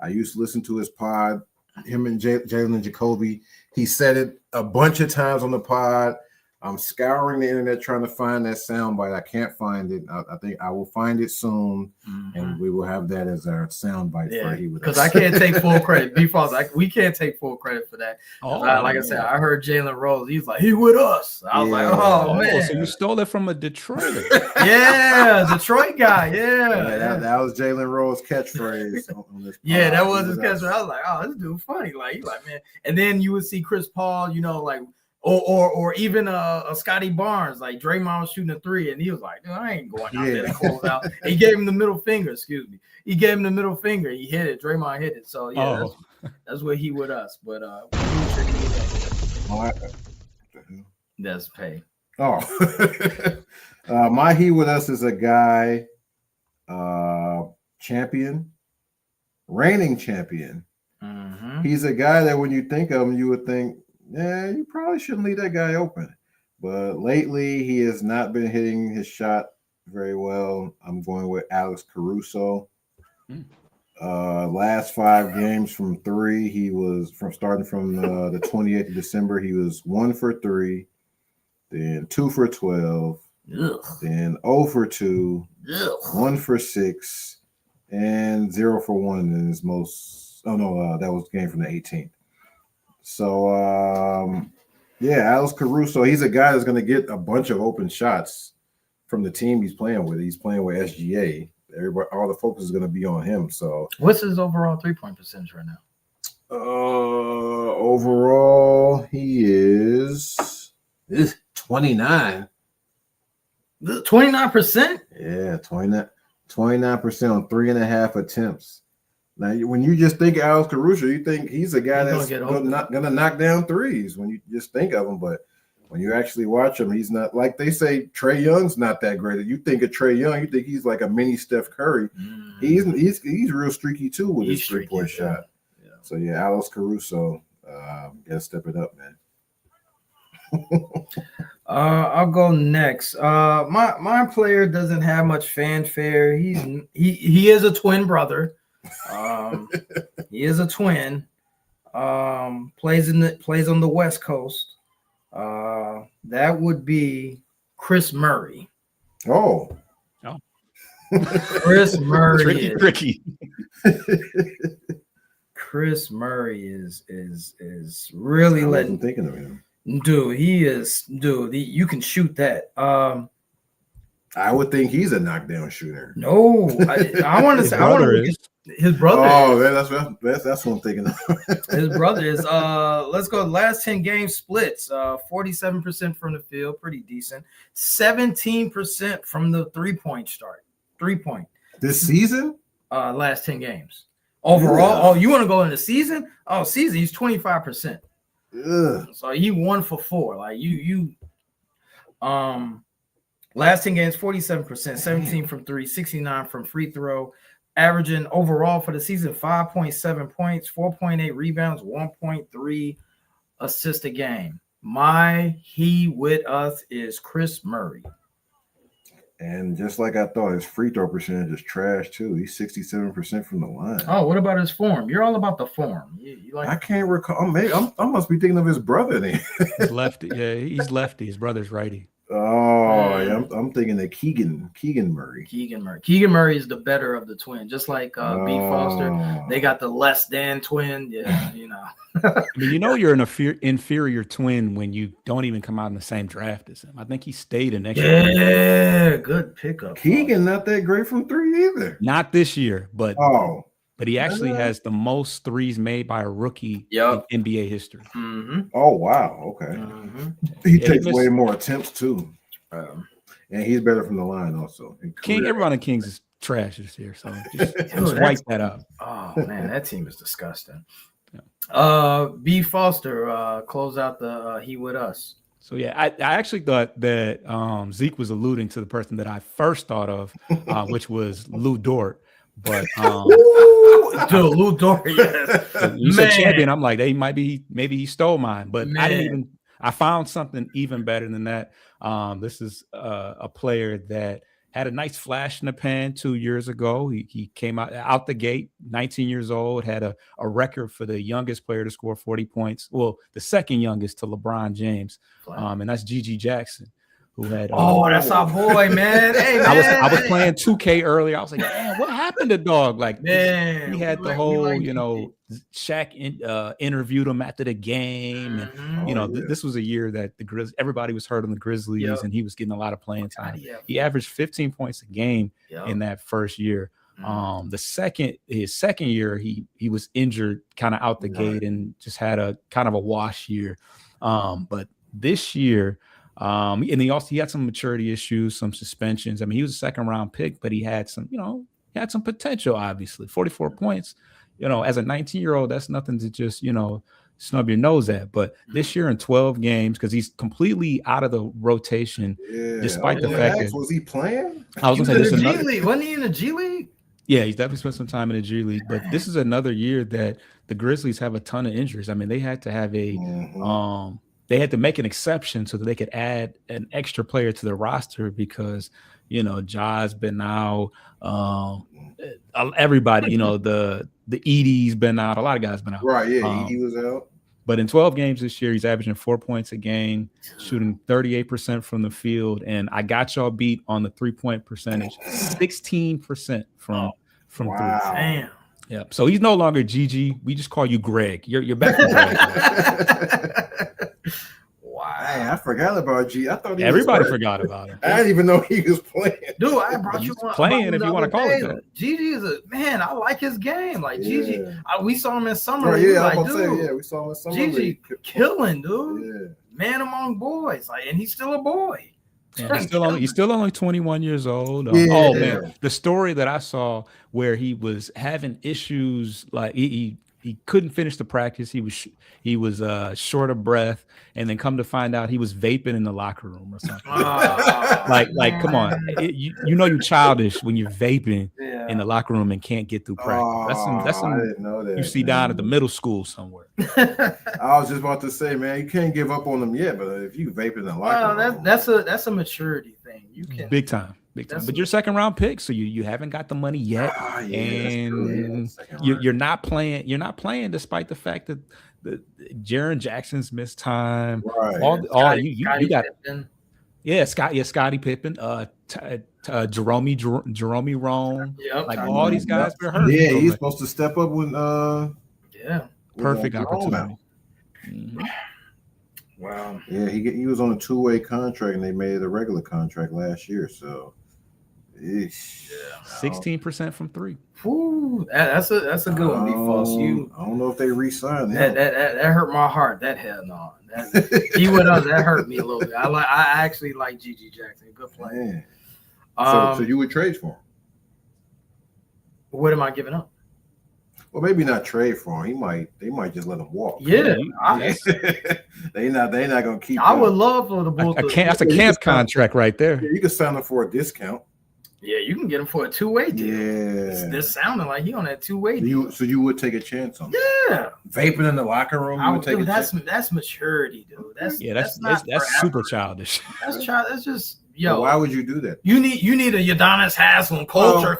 I used to listen to his pod, him and Jalen Jacoby. He said it a bunch of times on the pod. I'm scouring the internet trying to find that soundbite. I can't find it. I think I will find it soon, and we will have that as our soundbite for He With Us. Because I can't take full credit. We can't take full credit for that. Like I said, I heard Jalen Rose. He's like, He With Us. I was like, oh man. So you stole it from a Detroiter. Yeah, Detroit guy. Yeah. That was Jalen Rose's catchphrase. On this pod. That was his catchphrase. I was like, oh, this dude funny. Like, he's like, man. And then you would see Chris Paul, like. Or even a Scotty Barnes, like Draymond was shooting a 3, and he was like, I ain't going out there to close out. He gave him the middle finger, He gave him the middle finger. He hit it. Draymond hit it. So, that's what He With Us. But that's Pay. Oh. My He With Us is a guy, reigning champion. Mm-hmm. He's a guy that when you think of him, you would think, you probably shouldn't leave that guy open. But lately, he has not been hitting his shot very well. I'm going with Alex Caruso. Last 5 games from 3, he was starting from the 28th of December. He was 1 for 3, then 2 for 12, then 0 for 2, 1 for 6, and 0 for 1 in his most. Oh no, that was game from the 18th. So, Alex Caruso, he's a guy that's going to get a bunch of open shots from the team he's playing with. He's playing with SGA. All the focus is going to be on him. So, what's his overall 3-point percentage right now? Overall, he is 29. 29%? Yeah, 29. 29% on 3.5 attempts. Now, when you just think of Alex Caruso, you think he's a guy that's not going to knock down threes when you just think of him. But when you actually watch him, he's not, like they say, Trae Young's not that great. You think of Trae Young, you think he's like a mini Steph Curry. He's real streaky too with his 3-point shot. Yeah. So yeah, Alex Caruso, gotta step it up, man. I'll go next. My player doesn't have much fanfare. He is a twin brother. He is a twin. Plays on the West Coast. That would be Chris Murray. Oh. Chris Murray. Tricky. Chris Murray is really letting. I'm thinking of him. Dude, he is. Dude, you can shoot that. I would think he's a knockdown shooter. No, I want to say. I want to. His brother. Oh, that's what I'm thinking of. His brother is. Let's go. Last 10 games splits. 47% from the field, pretty decent. 17% from the 3-point start. 3-point this season. Last 10 games overall. Yeah. Oh, you want to go in the season? Oh, season. He's 25%. So he 1 for 4. Like you. Last 10 games, 47%, 17 from 3, 69 from free throw, averaging overall for the season 5.7 points, 4.8 rebounds, 1.3 assists a game. He with us is Chris Murray. And just like I thought, his free throw percentage is trash too. He's 67% from the line. Oh, what about his form? You're all about the form. You like? I can't recall. I must be thinking of his brother then. He's lefty. Yeah, he's lefty. His brother's righty. Oh, yeah, I'm thinking of Keegan Murray. Keegan Murray is the better of the twin, just like B. Foster. They got the less than twin. Yeah, you know. I mean, you're an inferior twin when you don't even come out in the same draft as him. I think he stayed an extra. Yeah, good pickup. Keegan not that great from 3 either. Not this year, but he actually has the most threes made by a rookie in NBA history. Mm-hmm. Oh wow, okay. Mm-hmm. He takes way more attempts too, and he's better from the line also. Everyone in Kings is trash this year, so just wipe that up. Oh man, that team is disgusting. Yeah. B. Foster, close out the he with us. So yeah, I actually thought that Zeke was alluding to the person that I first thought of, which was Lou Dort. But dude, Lou Dort, yes. You said champion. I'm like, maybe he stole mine, but I found something even better than that. This is a player that had a nice flash in the pan 2 years ago. He came out the gate, 19 years old, had a record for the youngest player to score 40 points. Well, the second youngest to LeBron James, and that's Gigi Jackson. Who had, that's our boy, man. Hey, man. I was playing 2K earlier. I was like, man, what happened to dog? Like, man, he had the whole, Shaq interviewed him after the game, and this was a year that everybody was hurt on the Grizzlies, and he was getting a lot of playing time. He averaged 15 points a game in that first year. His second year, he was injured, kind of out the gate, and just had a kind of a wash year. But this year. And he had some maturity issues, some suspensions. I mean, he was a 2nd-round pick, but he had some potential, obviously. 44 points, as a 19-year-old, that's nothing to just, snub your nose at. But this year in 12 games, because he's completely out of the rotation, despite the fact that was he playing? I was going to say this G League. Wasn't he in the G League? Yeah, he's definitely spent some time in the G League. But this is another year that the Grizzlies have a ton of injuries. I mean, they had to have they had to make an exception so that they could add an extra player to the roster because, Ja's been out. Everybody, the Edie's been out. A lot of guys been out. Right, yeah, Edie was out. But in 12 games this year, he's averaging 4 points a game, shooting 38% from the field. And I got y'all beat on the 3-point percentage, 16% from three. Damn. Yeah. So he's no longer Gigi. We just call you Greg. You're back to Greg. Wow. Hey, I forgot about G. I thought everybody forgot about him. I didn't even know he was playing. Dude, I brought you on playing if you want to call it that. Gigi is a man. I like his game. Like Gigi, we saw him in summer. We saw him in summer. Gigi killing, dude. Yeah. Man among boys, and he's still a boy. Yeah, he's still only 21 years old. Yeah. Oh man, the story that I saw where he was having issues, like he couldn't finish the practice. He was short of breath, and then come to find out he was vaping in the locker room or something. Like come on, you know you're childish when you're vaping in the locker room and can't get through practice. That's I some didn't know that. you see down at the middle school somewhere. I was just about to say, man, you can't give up on them yet, but if you vape in the locker room, that's a maturity thing. You can big time. But you're second round pick, so you haven't got the money yet, and you're not playing. You're not playing despite the fact that the Jaren Jackson's missed time. Right. You got Pippen. Scottie Pippen, Jerome Roan, like all these guys were hurt. Yeah, he's supposed to step up when perfect opportunity. Mm-hmm. Wow. Yeah, he was on a 2-way contract and they made it a regular contract last year. So 16% from 3. Ooh, that's a good one, B-False. I don't know if they re-signed him. That hurt my heart. That hell no. He went up. That hurt me a little bit. I actually like G.G. Jackson. Good player. So you would trade for him? What am I giving up? Well, maybe not trade for him. They might just let him walk. Yeah, they not gonna keep. I would love for the Bulls. That's a camp contract right there. Yeah, you can sign him for a discount. Yeah, you can get him for a 2-way deal. Yeah, this sounding like he on that 2-way deal. So you would take a chance on him? Yeah, vaping in the locker room. That's maturity, dude. That's super childish. That's child. That's just. Yo, why would you do that? You need a Udonis Haslem culture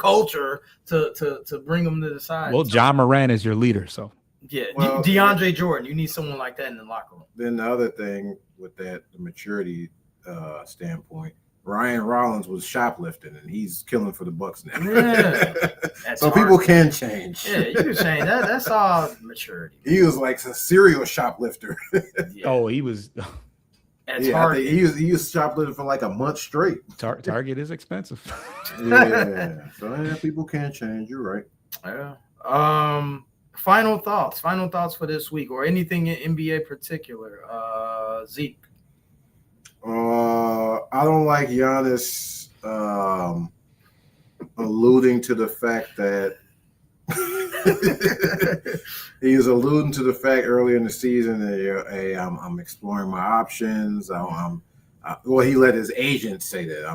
to bring them to the side. Well, John Moran is your leader, so DeAndre Jordan. You need someone like that in the locker room. Then the other thing with the maturity standpoint, Ryan Rollins was shoplifting and he's killing for the Bucks now. Yeah, so people can change. Yeah, you can change that. That's all maturity. He was like a serial shoplifter. Oh, he was. He was shoplifting for like a month straight. Target is expensive. So people can change. You're right. Yeah. Final thoughts for this week, or anything in NBA particular. Zeke. I don't like Giannis alluding to the fact that he was alluding to the fact earlier in the season that I'm exploring my options. Well, he let his agent say that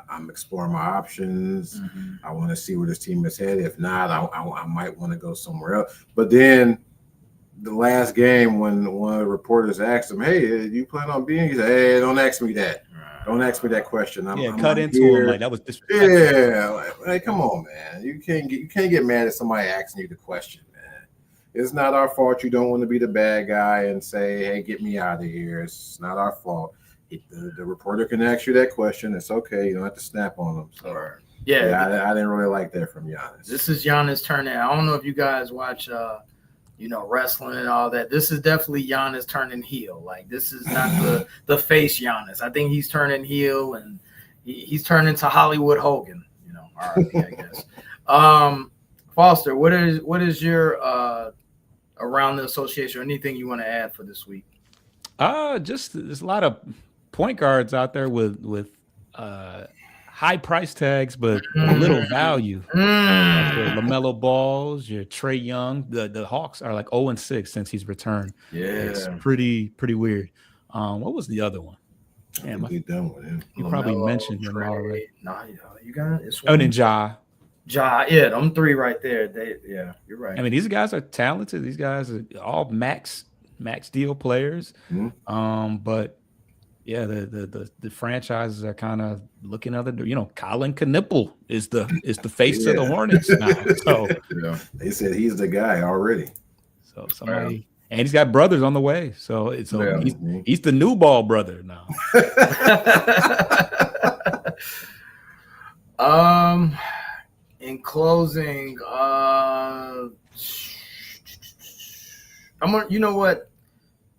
I'm exploring my options. Mm-hmm. I want to see where this team is headed. If not, I might want to go somewhere else. But then the last game, when one of the reporters asked him, "Hey, do you plan on being?" He said, "Hey, don't ask me that. Don't ask me that question." Cut into him like that was disrespectful. Yeah, like come on, man. You can't get mad at somebody asking you the question, man. It's not our fault. You don't want to be the bad guy and say, "Hey, get me out of here." It's not our fault. The reporter can ask you that question. It's okay. You don't have to snap on them. So, I didn't really like that from Giannis. This is Giannis' turn. I don't know if you guys watch. Wrestling and all that. This is definitely Giannis turning heel. Like, this is not the face Giannis. I think he's turning heel and he's turning to Hollywood Hogan. RIP, I guess. Foster, what is your around the association or anything you want to add for this week? Just there's a lot of point guards out there with high price tags, but little value. Like your LaMelo Balls, your Trae Young. The Hawks are like 0-6 since he's returned. Yeah, it's pretty weird. What was the other one? Damn, done with him. You probably mentioned him already. No, you got it. Oh, and Ja. Yeah, them three right there. You're right. I mean, these guys are talented. These guys are all max deal players. Mm-hmm. But yeah, the franchises are kind of looking other. Colin Knippel is the face of the Hornets now. So they said he's the guy already. So somebody, and he's got brothers on the way. So he's the new ball brother now. In closing, you know what?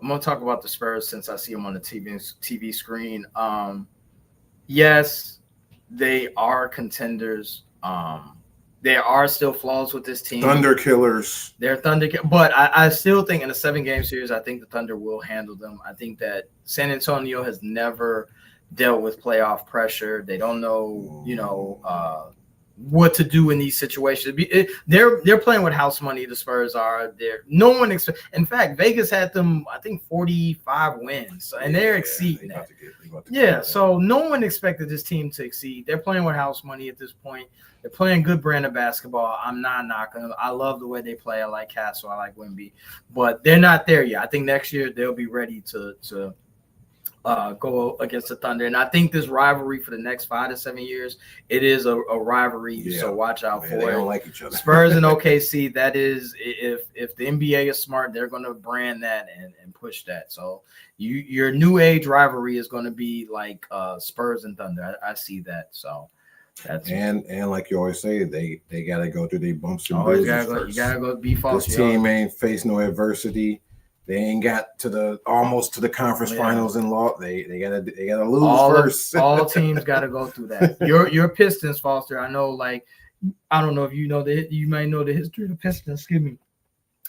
I'm going to talk about the Spurs since I see them on the TV screen. Yes, they are contenders. there are still flaws with this team. Thunder killers. They're Thunder, but I still think in a 7-game series, I think the Thunder will handle them. I think that San Antonio has never dealt with playoff pressure. They don't know, what to do in these situations. They're playing with house money. The Spurs are there. No one in fact, Vegas had them, I think, 45 wins, and they're exceeding that. So no one expected this team to exceed. They're playing with house money at this point. They're playing good brand of basketball. I'm not knocking them. I love the way they play. I like Castle. I like Wemby, but they're not there yet. I think next year they'll be ready to go against the Thunder. And I think this rivalry for the next 5 to 7 years, it is a rivalry. Yeah. So watch out for it. They don't like each other. Spurs and OKC, that is, if the NBA is smart, they're going to brand that and push that. So your new age rivalry is going to be like Spurs and Thunder. I see that. So that's and like you always say, they got to go through their bumps and bruises you gotta go be false. This team ain't faced no adversity. They ain't got to almost to the conference finals in law. They gotta lose first. All teams gotta go through that. Your Pistons, Foster. I know, like, I don't know if you know you might know the history of the Pistons. Excuse me.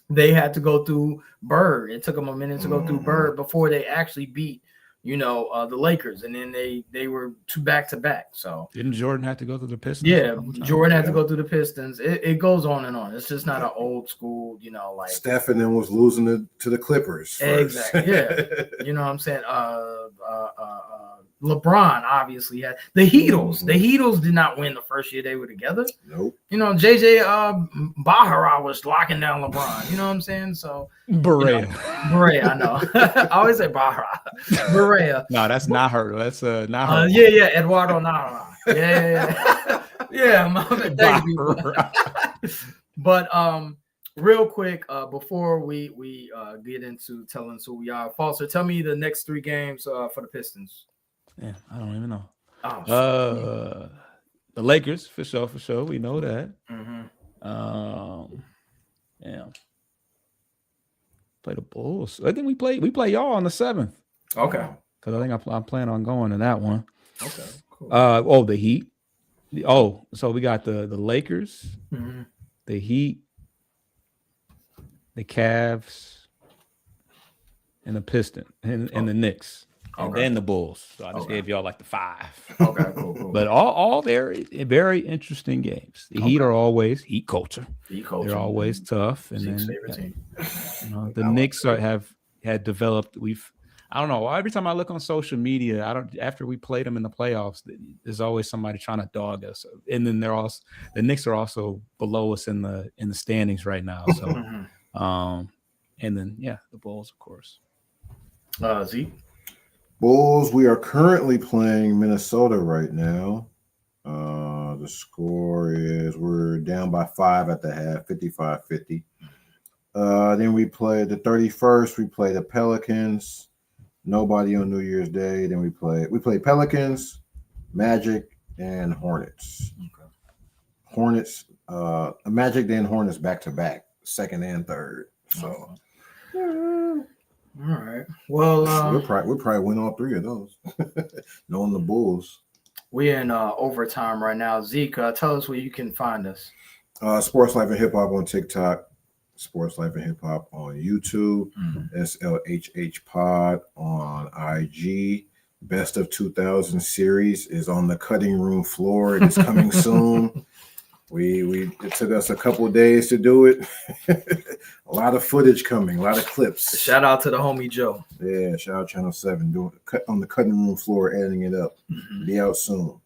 They had to go through Bird. It took them a minute to go through Bird before they actually beat, the Lakers, and then they were 2 back-to-back. So didn't Jordan have to go through the Pistons? Yeah, Jordan had to go through the Pistons. It goes on and on. It's just not an old school, like Steph and then was losing to the Clippers first. Exactly. Yeah, you know what I'm saying. LeBron obviously had the Heatles. The Heatles did not win the first year they were together. Nope. JJ Bahara was locking down LeBron. You know what I'm saying? So Berea. Berea, I know. I always say Bahara. Berea. No, that's not her. That's not her. Yeah, Eduardo Nahara. Yeah. Thank you. But real quick, before we get into telling us who we are, Foster, tell me the next 3 games for the Pistons. Yeah, I don't even know. The Lakers for sure. We know that. Mm-hmm. Yeah. Play the Bulls. I think we play y'all on the 7th. Okay. Because I think I'm planning on going to that one. Okay. Cool. The Heat. So we got the Lakers, the Heat, the Cavs, and the Pistons, and the Knicks. And then the Bulls. So I just gave y'all like the 5. Okay, cool. But all very interesting games. The Heat are always Heat culture. They're always tough. And then the Knicks had developed. I don't know. Every time I look on social media, after we played them in the playoffs, there's always somebody trying to dog us. And then the Knicks are also below us in the standings right now. So and then the Bulls, of course. Zeke. Bulls, we are currently playing Minnesota right now. The score is we're down by 5 at the half, 55-50. Then we play the 31st. We play the Pelicans. Nobody on New Year's Day. Then we play Pelicans, Magic, and Hornets. Okay. Hornets, Magic, then Hornets back to back, 2nd and 3rd. So. All right. Well, we'll probably win all 3 of those. Knowing the Bulls. We're in overtime right now. Zeke, tell us where you can find us. Sports Life and Hip Hop on TikTok. Sports Life and Hip Hop on YouTube. SLHH Pod on IG. Best of 2000 series is on the cutting room floor. It is coming soon. It took us a couple of days to do it. A lot of footage coming, a lot of clips. Shout out to the homie Joe. Yeah, shout out Channel 7 doing on the cutting room floor, editing it up. Be out soon.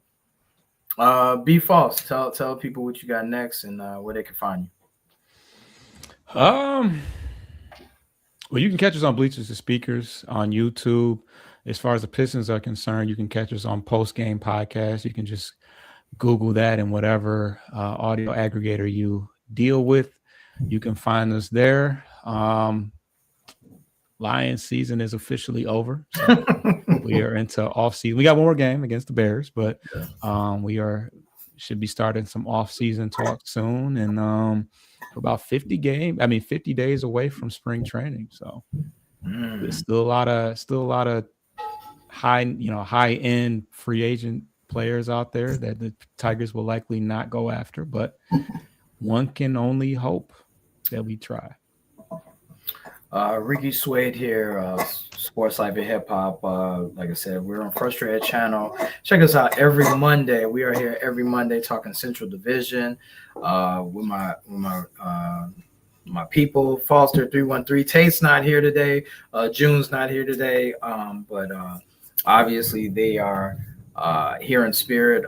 Be false. Tell people what you got next and where they can find you. Well, you can catch us on Bleachers to Speakers on YouTube. As far as the Pistons are concerned, you can catch us on Post Game Podcast. You can just Google that and whatever audio aggregator you deal with, you can find us there. Lions season is officially over. So we are into off season. We got one more game against the Bears, but we should be starting some off season talk soon. And we're about 50 days away from spring training. So there's still a lot of high end free agent players out there that the Tigers will likely not go after, but one can only hope that we try. Ricky Suede here, Sports Life and Hip Hop. Like I said, we're on Frustrated Channel. Check us out every Monday. We are here every Monday talking Central Division with my people. Foster 313. Tate's not here today. June's not here today. But obviously they are here in spirit.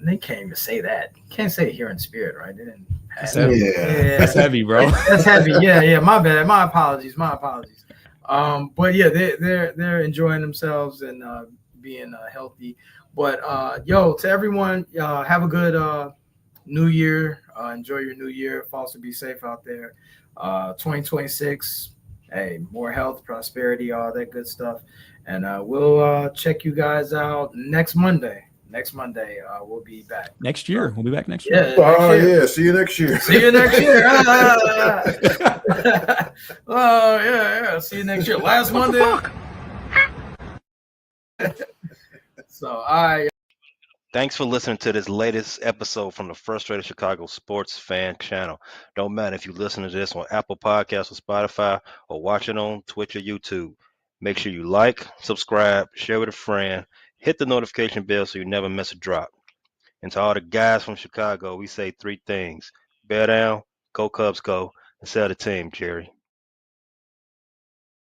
They can't even say that. Can't say here in spirit, right? They didn't. That's heavy. Yeah. That's heavy, bro. That's heavy. Yeah. My bad. My apologies. But yeah, they're enjoying themselves and being healthy. But to everyone, have a good New Year. Enjoy your New Year. Foster, be safe out there. 2026. Hey, more health, prosperity, all that good stuff. And we'll check you guys out next Monday. We'll be back. Next year. We'll be back next year. Yeah. See you next year. See you next year. Yeah. See you next year. Last Monday. So, all right. Thanks for listening to this latest episode from the Frustrated Chicago Sports Fan Channel. Don't matter if you listen to this on Apple Podcasts or Spotify or watch it on Twitch or YouTube. Make sure you like, subscribe, share with a friend, hit the notification bell so you never miss a drop. And to all the guys from Chicago, we say three things. Bear down, go Cubs go, and sell the team, Jerry.